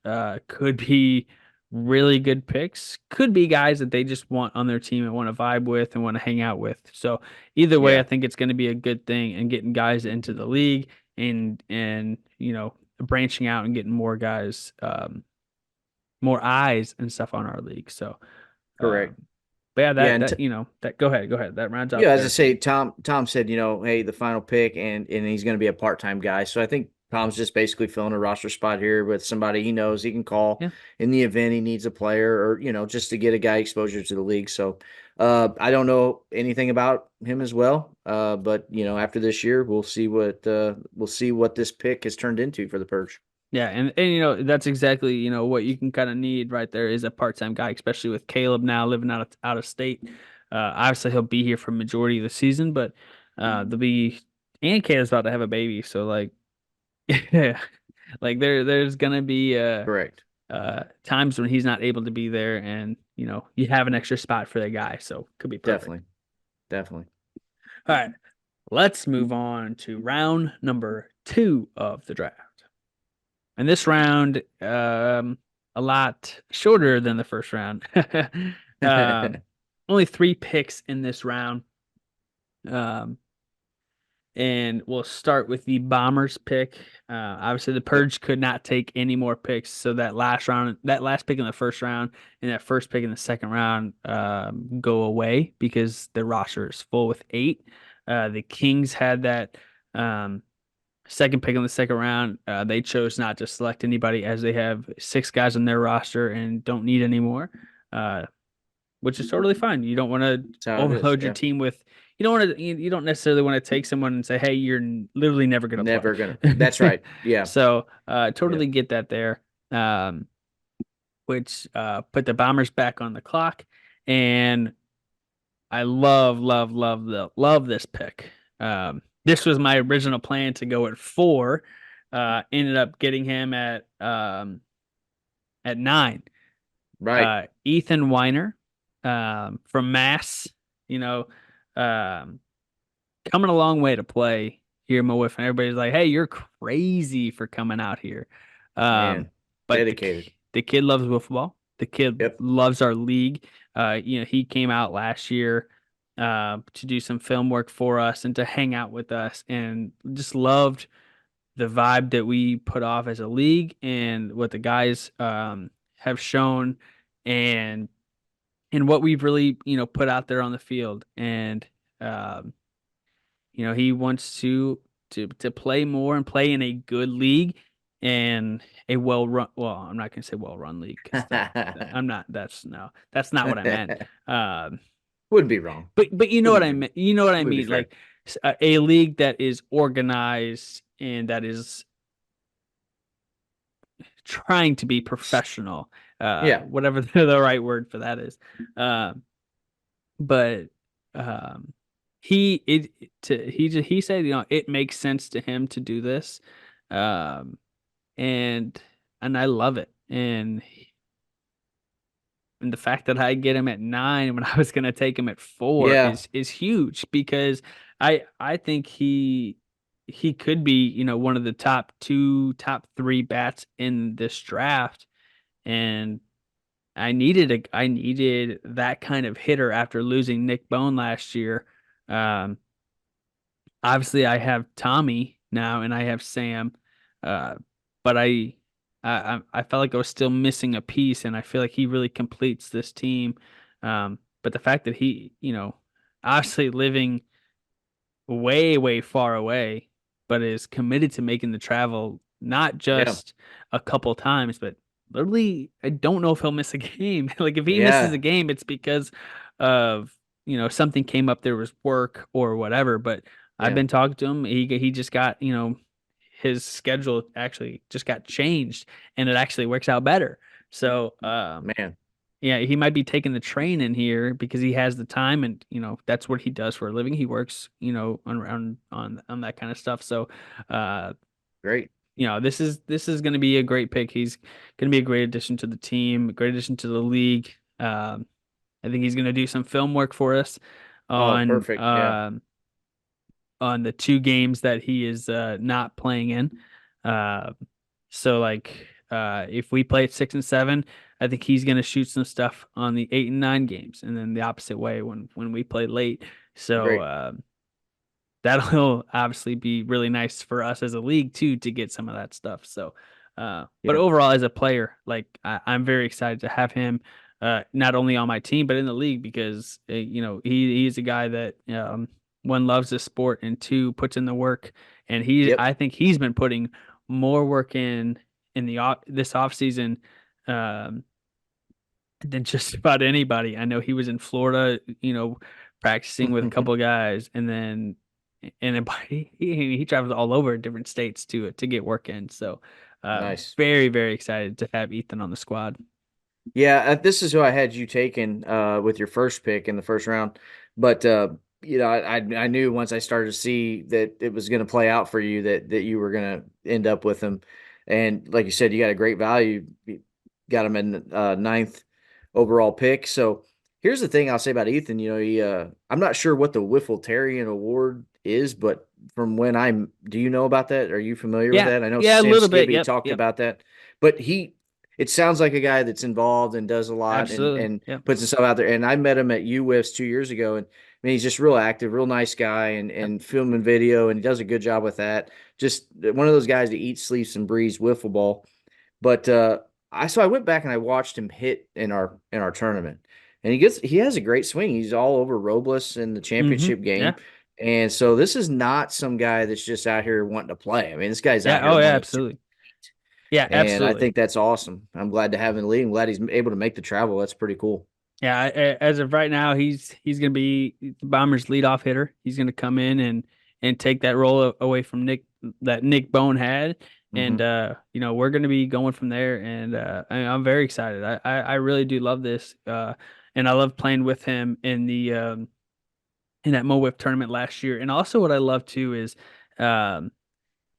Could be really good picks. Could be guys that they just want on their team and want to vibe with and want to hang out with. So either way, I Yeah. think it's going to be a good thing and getting guys into the league and branching out and getting more guys, more eyes and stuff on our league. So, Correct. um, but yeah, Yeah, that go ahead. That rounds yeah, out as I their say, team. Tom said, hey, the final pick, and he's going to be a part-time guy. So I think Tom's just basically filling a roster spot here with somebody he knows he can call Yeah. in the event he needs a player, or just to get a guy exposure to the league. So I don't know anything about him as well, but after this year, we'll see what this pick has turned into for the Purge. Yeah, and that's exactly what you can kind of need right there is a part-time guy, especially with Caleb now living out of state. Obviously, he'll be here for majority of the season, but there'll be and Kayla's about to have a baby, so like, yeah, like there's gonna be Correct. times when he's not able to be there, and you have an extra spot for the guy, so could be perfect. Definitely. Definitely. All right, let's move on to round number two of the draft. And this round, a lot shorter than the first round. um, Only three picks in this round. Um, and we'll start with the Bombers pick. Obviously, the Purge could not take any more picks, so that last pick in the first round, and that first pick in the second round, go away because the roster is full with eight. The Kings had that second pick in the second round. They chose not to select anybody as they have six guys on their roster and don't need any more. Uh, which is totally fine. You don't want to That's how it is. overload your Yeah. team with. You don't necessarily want to take someone and say, "Hey, you're literally never going to Never gonna. play." That's right. Yeah. So, Yep. totally get that there. Um, which put the Bombers back on the clock, and I love this pick. This was my original plan to go at four. Ended up getting him at nine. Right. Ethan Weiner, from Mass, you know, um, coming a long way to play here in MO-Wiff, and everybody's like, "Hey, you're crazy for coming out here." Um, Man. but Dedicated. the kid loves wiffle ball. The kid Yep. loves our league. He came out last year to do some film work for us and to hang out with us, and just loved the vibe that we put off as a league and what the guys have shown, and what we've really put out there on the field. And um, he wants to play more and play in a good league and a well run. Well, I'm not gonna say well run league because I'm not. That's no, that's not what I meant. Um, Would be wrong. but you know Would what be I fair. mean. You know what I Would be mean. fair. Like a league that is organized and that is trying to be professional. Yeah. Whatever the right word for that is. Um, but um he said it makes sense to him to do this, um and I love it. And the fact that I get him at nine when I was going to take him at four Yeah. is huge, because I think he could be one of the top two, top three bats in this draft. And I needed that kind of hitter after losing Nick Bone last year. Um, Obviously I have Tommy now and I have Sam, uh, but I felt like I was still missing a piece, and I feel like he really completes this team. But the fact that he, obviously living way far away, but is committed to making the travel not Yeah. just a couple times, but literally, I don't know if he'll miss a game. Like if he misses a Yeah. game, it's because of something came up. There was work or whatever. But I've Yeah. been talking to him. He just got his schedule actually just got changed, and it actually works out better. So Man. yeah, he might be taking the train in here because he has the time, and that's what he does for a living. He works, on that kind of stuff. So, uh, Great. this is going to be a great pick. He's going to be a great addition to the team, a great addition to the league. I think he's going to do some film work for us Oh, on perfect. Yeah. um on the two games that he is not playing in. Uh, so like if we play at 6 and 7, I think he's gonna shoot some stuff on the 8 and 9 games, and then the opposite way when we play late. So Great. that'll obviously be really nice for us as a league too to get some of that stuff. So, but Yep. overall as a player, like I'm very excited to have him. Not only on my team but in the league, because he's a guy that one loves the sport and two puts in the work, and Yep. I think he's been putting more work in this off season um, than just about anybody. I know he was in Florida, practicing with a couple of guys, and then he travels all over different states to get work in. So, Nice. very excited to have Ethan on the squad. Yeah, this is who I had you taken with your first pick in the first round. But I knew once I started to see that it was going to play out for you that you were going to end up with him. And like you said, you got a great value. You got him in ninth overall pick. So here's the thing I'll say about Ethan. I'm not sure what the Wiffletarian Award is, but from when do you know about that? Are you familiar with Yeah, that? I know yeah, a Sam little bit. Skibby Yep, talked yep, about that, but it sounds like a guy that's involved and does a lot absolutely. and Yep, puts himself out there. And I met him at UWIFs 2 years ago, and I mean he's just real active, real nice guy, yep. and filming video, and he does a good job with that. Just one of those guys that eats, sleeps, and breathes wiffle ball. But I went back and I watched him hit in our tournament, and he has a great swing. He's all over Robles in the Mm-hmm. championship game. Yeah, And so this is not some guy that's just out here wanting to play. I mean, this guy's out yeah. here Oh, yeah, wanting to absolutely. Yeah, and I absolutely. think that's awesome. I'm glad to have him in the league. I'm glad he's able to make the travel. That's pretty cool. Yeah, as of right now, he's going to be the Bombers' leadoff hitter. He's going to come in and take that role away from Nick Bone had, and Hmm. we're going to be going from there. And I'm very excited. I really do love this, and I love playing with him in that MO-Wiff tournament last year. And also, what I love too is um,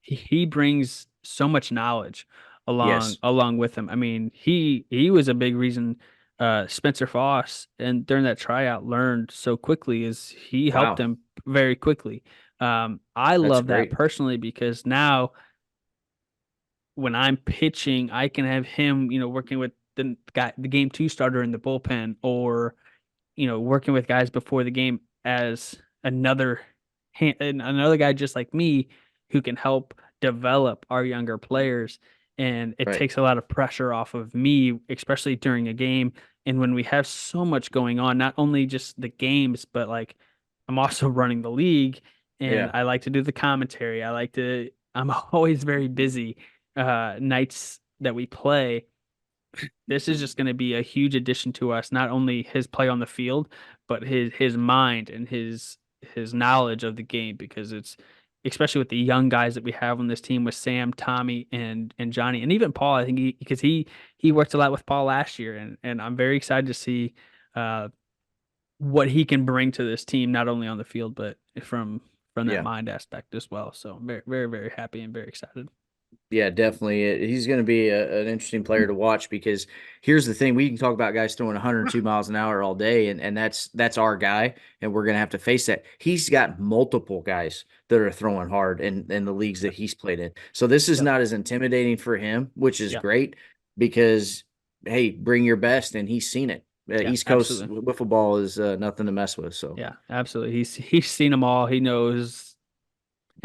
he brings so much knowledge along Yes. along with him. I mean, he was a big reason Spencer Foss and during that tryout learned so quickly is he helped Wow. him very quickly. I That's love that great. personally because now when I'm pitching, I can have him, working with the game two starter in the bullpen or working with guys before the game as another guy just like me who can help develop our younger players. And it Right. takes a lot of pressure off of me, especially during a game. And when we have so much going on, not only just the games, but like I'm also running the league and Yeah. I like to do the commentary. I'm always very busy nights that we play. This is just going to be a huge addition to us, not only his play on the field, but his mind and his knowledge of the game because it's especially with the young guys that we have on this team with Sam, Tommy, and Johnny, and even Paul. I think he worked a lot with Paul last year, and I'm very excited to see uh, what he can bring to this team, not only on the field but from that Yeah. mind aspect as well. So I'm very very very happy and very excited. Yeah, definitely. He's going to be an interesting player to watch because here's the thing: we can talk about guys throwing 102 miles an hour all day, and that's our guy, and we're going to have to face that. He's got multiple guys that are throwing hard in the leagues that Yep. he's played in, so this is Yep. not as intimidating for him, which is Yep. great because hey, bring your best, and he's seen it. Yeah. East Coast Absolutely. wiffle ball is nothing to mess with. So Yeah, absolutely. He's seen them all. He knows.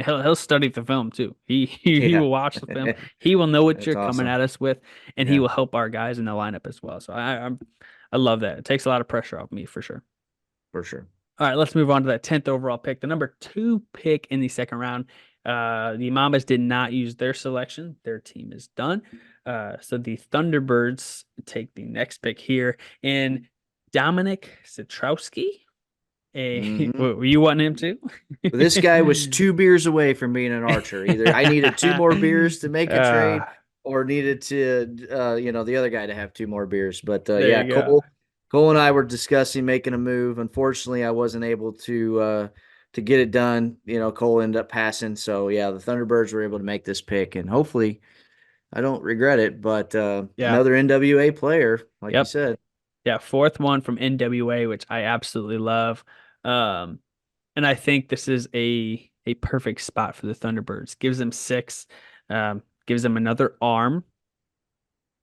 He'll study the film too. He yeah, will watch the film. He will know what that's you're coming awesome. at us with, and he Yeah, will help our guys in the lineup as well. So I love that. It takes a lot of pressure off me for sure. for sure. All right, let's move on to that 10th overall pick, the number two pick in the second round. The Mambas did not use their selection. Their team is done. So the Thunderbirds take the next pick here in Dominic Citrowski. Hmm. Were you wanting him too? This guy was 2 beers away from being an archer. Either I needed 2 more beers to make a uh, trade, or needed to, the other guy to have 2 more beers. But there yeah, you go. Cole and I were discussing making a move. Unfortunately, I wasn't able to get it done. Cole ended up passing. So yeah, the Thunderbirds were able to make this pick, and hopefully, I don't regret it. But Yeah. another NWA player, like you Yep. said. Yeah. Fourth one from NWA, which I absolutely love. Um, and I think this is a perfect spot for the Thunderbirds. Gives them six, gives them another arm.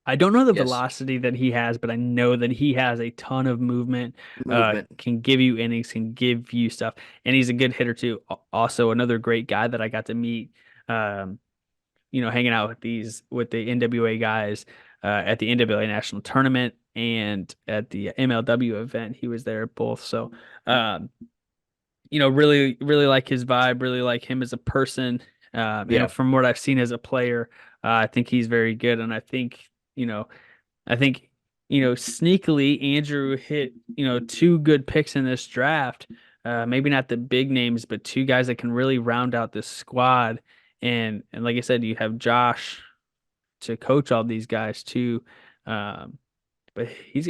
I don't know the Yes, velocity that he has, but I know that he has a ton of movement, movement. can give you innings, can give you stuff, and he's a good hitter too. Also, another great guy that I got to meet, um, hanging out with with the NWA guys at the NWA National Tournament and at the MLW event. He was there both. So, um, really, really like his vibe, really like him as a person. Yeah, From what I've seen as a player, I think he's very good. And you know, I think, sneakily Andrew hit, two good picks in this draft. Maybe not the big names, but two guys that can really round out this squad. And like I said, you have Josh to coach all these guys too. Um, but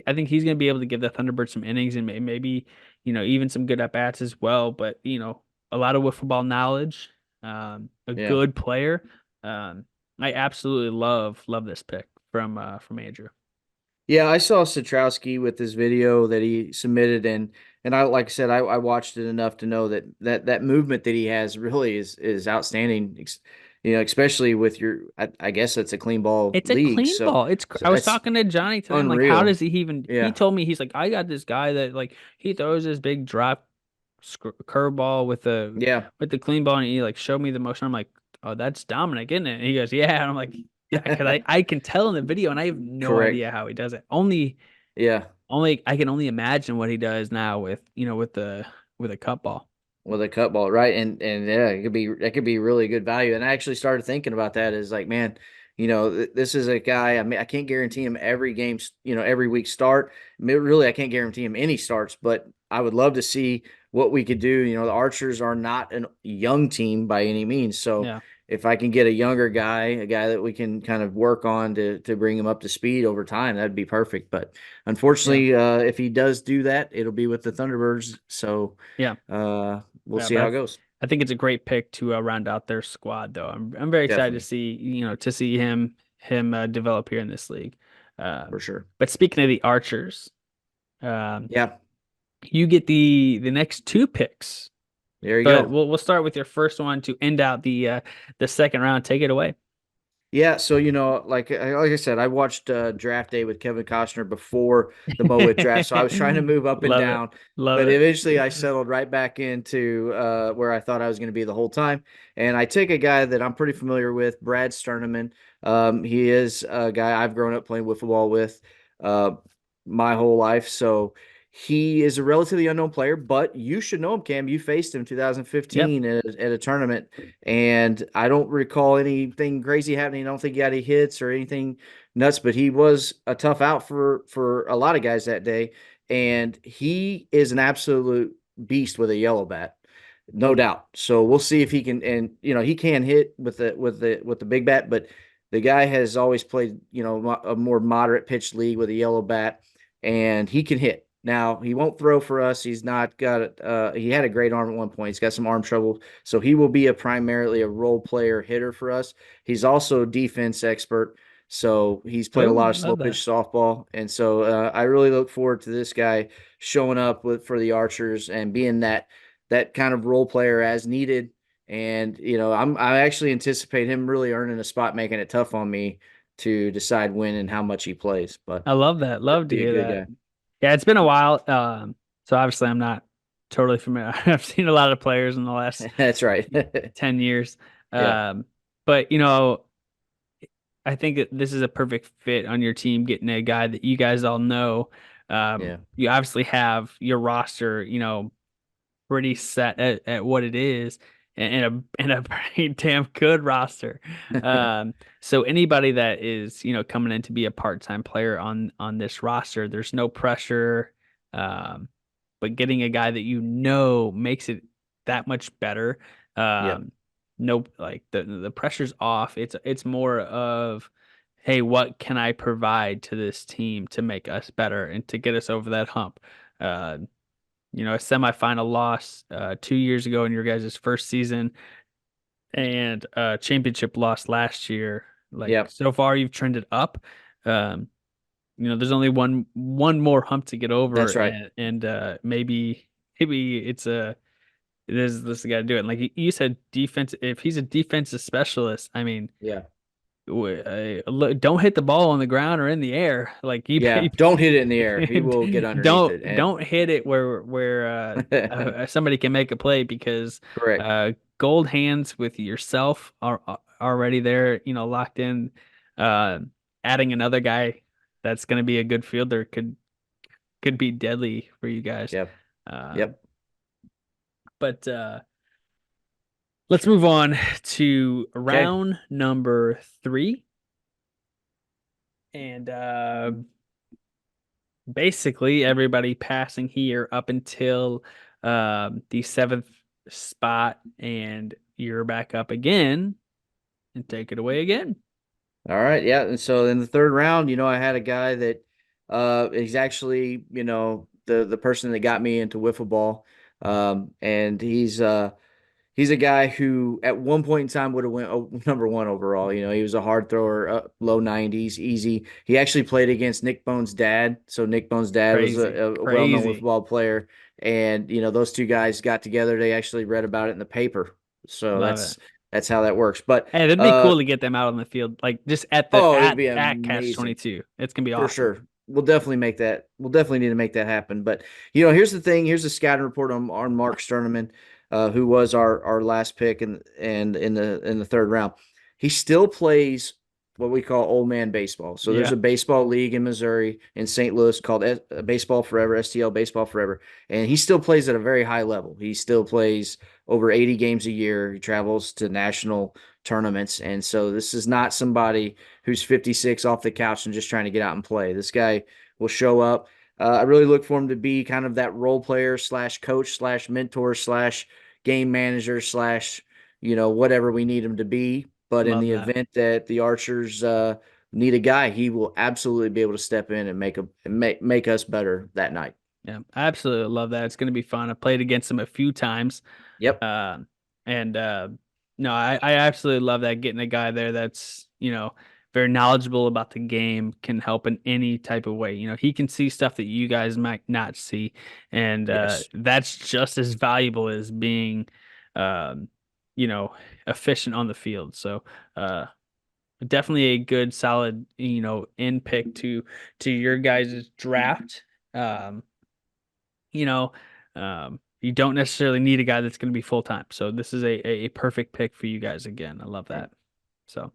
I think he's going to be able to give the Thunderbirds some innings and maybe, even some good at bats as well. But, a lot of wiffle ball knowledge, a Yeah. good player. Um, I absolutely love this pick from Andrew. Yeah, I saw Satrowski with this video that he submitted, and I like I said, I watched it enough to know that movement that he has really is outstanding. Especially with I guess it's a clean ball It's a league, clean so ball. so I was that's talking to Johnny today. I'm like, how unreal. does he even? He Yeah, told me he's like, I got this guy that like he throws this big drop curveball yeah, with the clean ball, and he like showed me the motion. I'm like, oh, that's Dominic, isn't it? And he goes, yeah. And I'm like, yeah, because I can tell in the video, and I have no correct. idea how he does it. Only I can only imagine what he does now with with a cut ball. With a cut ball, right? And yeah, that could be really good value. And I actually started thinking about that as like, man, this is a guy. I mean, I can't guarantee him every game, every week start. I mean, really, I can't guarantee him any starts, but I would love to see what we could do. The Archers are not a young team by any means, so Yeah, if I can get a younger guy, a guy that we can kind of work on to bring him up to speed over time, that'd be perfect. But yeah, unfortunately, if he does do that, it'll be with the Thunderbirds. So yeah. we'll Yeah, see how but it goes. I think it's a great pick to round out their squad, though. I'm very excited to Definitely, see him develop here in this league. for sure. But speaking of the Archers, um, Yeah, you get the next two picks. there you But go. we'll start with your first one to end out the second round. Take it away. Yeah, so like I said, I watched Draft Day with Kevin Costner before the MO-Wiff draft, so I was trying to move up and Love it, down, love but it. eventually I settled right back into where I thought I was going to be the whole time, and I take a guy that I'm pretty familiar with, Brad Sterneman. He is a guy I've grown up playing wiffle ball with uh, my whole life, so he is a relatively unknown player, but you should know him, Cam. You faced him Yep. 2015 at a tournament, and I don't recall anything crazy happening. I don't think he got any hits or anything nuts, but he was a tough out for a lot of guys that day. And he is an absolute beast with a yellow bat, no doubt. So we'll see if he can. And he can hit with the big bat, but the guy has always played a more moderate pitch league with a yellow bat, and he can hit. Now he won't throw for us. He's not got it. He had a great arm at one point. He's got some arm trouble, so he will be primarily a role player hitter for us. He's also a defense expert, so he's played a Oh, lot of slow love that. pitch softball, and so I really look forward to this guy showing up for the Archers and being that kind of role player as needed. And I actually anticipate him really earning a spot, making it tough on me to decide when and how much he plays. But I love that. it'll Love to be a hear good that. guy. Yeah, it's been a while. So obviously I'm not totally familiar. I've seen a lot of players in the last That's right. 10 years. Yeah, But I think that this is a perfect fit on your team, getting a guy that you guys all know. yeah, You obviously have your roster, pretty set at what it is and a pretty damn good roster. So anybody that is, coming in to be a part-time player on this roster, there's no pressure. Um, but getting a guy that makes it that much better. yeah, No, like the pressure's off. It's more of, hey, what can I provide to this team to make us better and to get us over that hump? Uh, a semifinal loss 2 years ago in your guys' first season and championship loss last year. Like yeah. so far, you've trended up. Um, there's only one more hump to get over, That's right. and maybe this guy to do it. And like you said, defense. If he's a defensive specialist, I mean, Yeah, don't hit the ball on the ground or in the air. Like yeah. Don't hit it in the air. He will get underneath it. don't hit it where somebody can make a play because Correct. gold hands with yourself are already there, locked in. Uh, Adding another guy that's going to be a good fielder could be deadly for you guys. Yep. Um, Yep. but let's move on to Okay. round number three. And basically everybody passing here up until the seventh spot, and you're back up again and take it away again. All right. Yeah. And so in the third round, I had a guy that He's actually, the person that got me into wiffle ball. And he's a guy who at one point in time would have went number one overall. He was a hard thrower, low 90s, easy. He actually played against Nick Bones' dad. So Nick Bones' dad was Crazy, a well-known wiffle crazy. ball player. And, those two guys got together. They actually read about it in the paper. So Love it. that's how that works. But Hey, that'd be cool to get them out on the field, like just at the oh, it'd be at Catch amazing. 22. It's gonna be For awesome. sure. We'll definitely make that. We'll definitely need to make that happen. But here's the thing. Here's the scouting report on Mark Sterneman, who was our last pick and in the third round. He still plays what we call old man baseball. So there's Yeah, a baseball league in Missouri in St. Louis called Baseball Forever, STL Baseball Forever, and he still plays at a very high level. He still plays over 80 games a year. He travels to national tournaments, and so this is not somebody who's 56 off the couch and just trying to get out and play. This guy will show up. I really look for him to be kind of that role player slash coach slash mentor slash game manager slash whatever we need him to be. But in love the that. event that the Archers need a guy, he will absolutely be able to step in and make us better that night. Yeah, I absolutely love that. It's gonna be fun. I played against him a few times. Yep. And no, I absolutely love that getting a guy there that's, very knowledgeable about the game, can help in any type of way. He can see stuff that you guys might not see. And Yes. that's just as valuable as being um, you know, efficient on the field. So definitely a good solid, in pick to your guys' draft. Um, you know, you don't necessarily need a guy that's going to be full time. So this is a perfect pick for you guys again. I love Right. that. So, all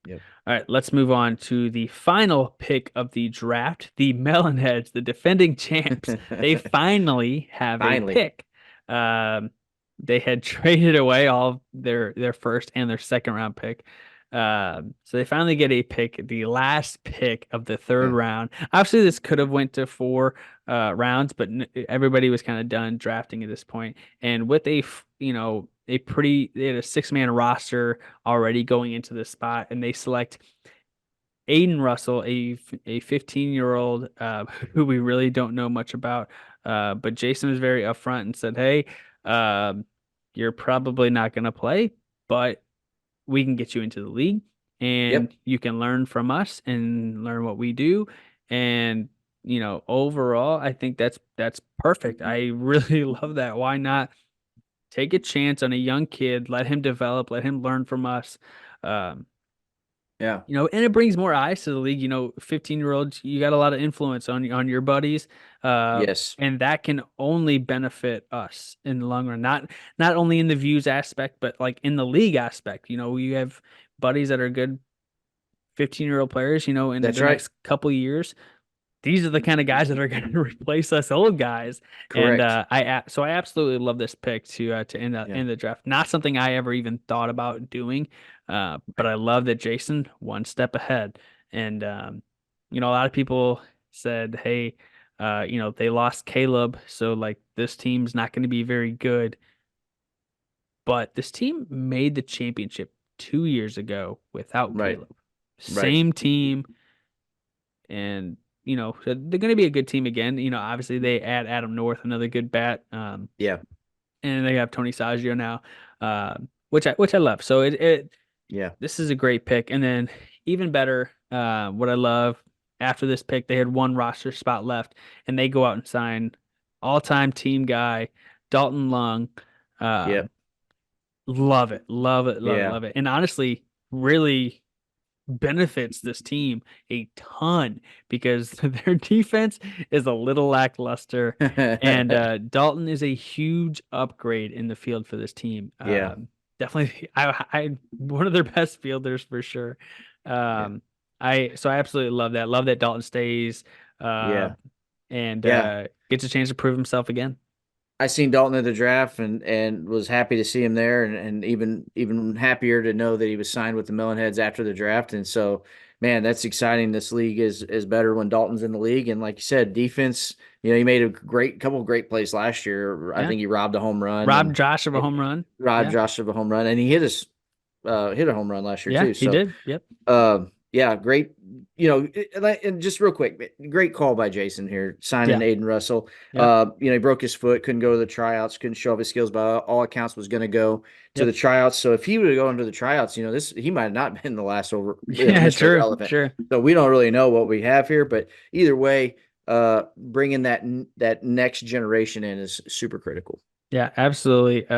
Yep. right, let's move on to the final pick of the draft. The Melonheads, the defending champs, they finally have a Finally. pick. Um, they had traded away all of their first and their second round pick. So they finally get a pick, the last pick of the third Yeah. round. Obviously, this could have went to four rounds, but everybody was kind of done drafting at this point. And with they had a six-man roster already going into the spot, and they select Aiden Russell, a 15-year-old who we really don't know much about. But Jason was very upfront and said, "Hey, you're probably not going to play, but we can get you into the league and Yep. you can learn from us and learn what we do." And overall, I think that's perfect. I really love that. Why not take a chance on a young kid, let him develop, let him learn from us. Um, Yeah. and it brings more eyes to the league. 15-year-olds, you got a lot of influence on your buddies. Yes. And that can only benefit us in the long run. Not only in the views aspect, but like in the league aspect. You have buddies that are good 15-year-old players, in That's the right. next couple years. These are the kind of guys that are going to replace us old guys. And Correct. I absolutely love this pick to end Yeah. end the draft. Not something I ever even thought about doing, but I love that Jason one step ahead. And a lot of people said, "Hey, they lost Caleb, so like this team's not going to be very good." But this team made the championship 2 years ago without Right. Caleb. Right. Same team, and so they're going to be a good team again. Obviously they add Adam North, another good bat, Yeah. and they have Tony Saggio now, which I love. So it Yeah. this is a great pick, and then even better, what I love after this pick, they had one roster spot left, and they go out and sign all-time team guy Dalton Lung. Yep. Um, Love it, love it, love it, Yeah. love it, and honestly, really benefits this team a ton because their defense is a little lackluster, and Dalton is a huge upgrade in the field for this team. Yeah. Definitely, I one of their best fielders for sure. Yeah. Um, I absolutely love that. Love that Dalton stays, uh, Yeah. and Yeah. gets a chance to prove himself again. I seen Dalton at the draft and was happy to see him there and even happier to know that he was signed with the Melonheads after the draft. And so, man, that's exciting. This league is better when Dalton's in the league. And like you said, defense, he made a couple of great plays last year. I Yeah, think he robbed a home run robbed and Josh of a home run. robbed Yeah, Josh of a home run, and he hit a home run last year yeah, too. he So did. Yep. Yeah, great. And just real quick, great call by Jason here, signing Yeah. Aiden Russell. Yep. He broke his foot, couldn't go to the tryouts, couldn't show off his skills, but all accounts was going to go to the Yep. tryouts. So if he would have gone to the tryouts, this he might have not been the last Yeah, Mr. true. Relevant. Sure. So we don't really know what we have here, but either way, bringing that next generation in is super critical. Yeah, absolutely.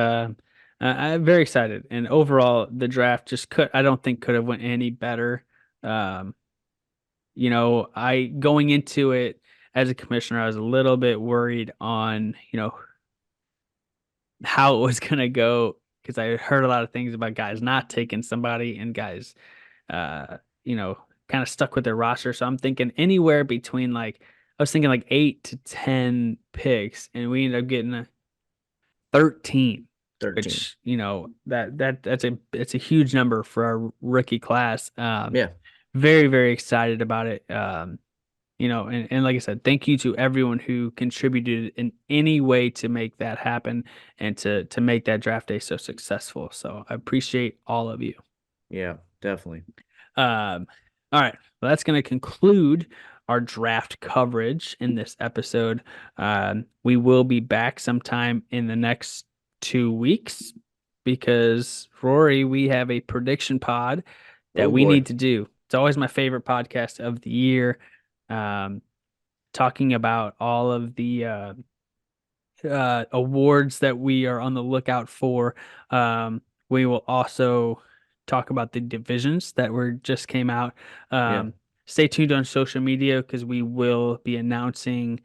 I'm very excited. And overall, the draft just I don't think could have went any better. Um, I going into it as a commissioner, I was a little bit worried on, how it was gonna go because I heard a lot of things about guys not taking somebody and guys, uh, you know, kind of stuck with their roster. So I'm thinking anywhere between I was thinking like 8 to 10 picks, and we ended up getting 13, 13. which, that's a huge number for our rookie class. Yeah, Very, very excited about it. And like I said, thank you to everyone who contributed in any way to make that happen and to make that draft day so successful. So I appreciate all of you. yeah, definitely. Um, all right. Well, that's going to conclude our draft coverage in this episode. We will be back sometime in the next 2 weeks because, Rory, we have a prediction pod that Oh we boy. need to do. It's always my favorite podcast of the year. Um, Talking about all of the awards that we are on the lookout for. We will also talk about the divisions that were just came out. Yeah, Stay tuned on social media because we will be announcing.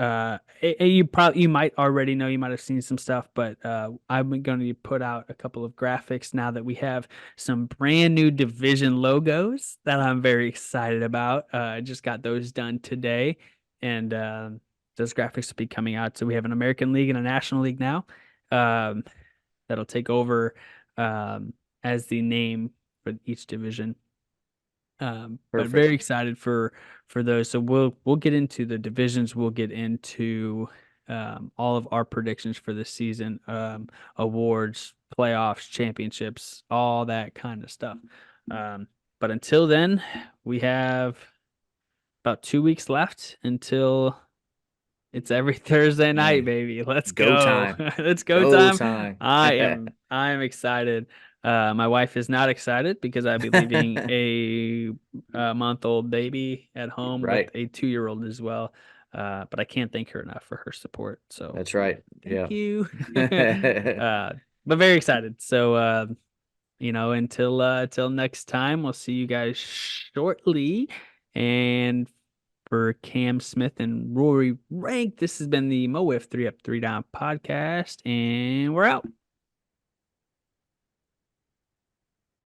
You might already know, you might have seen some stuff, but I'm going to put out a couple of graphics now that we have some brand new division logos that I'm very excited about. I just got those done today, and those graphics will be coming out. So we have an American League and a National League now. Um, that'll take over as the name for each division. But perfect. very excited for those. So we'll get into the divisions. We'll get into all of our predictions for this season, awards, playoffs, championships, all that kind of stuff. But until then, we have about 2 weeks left until it's every Thursday night, Man, baby. Let's go go. time. Let's go Go time. time. I am excited. My wife is not excited because I'll be leaving a month-old baby at home with Right. a 2-year-old as well. But I can't thank her enough for her support. So That's right. thank Yeah. you. But very excited. So until next time, we'll see you guys shortly. And for Cam Smith and Rory Rank, this has been the MO-Wiff 3 Up 3 Down podcast, and we're out.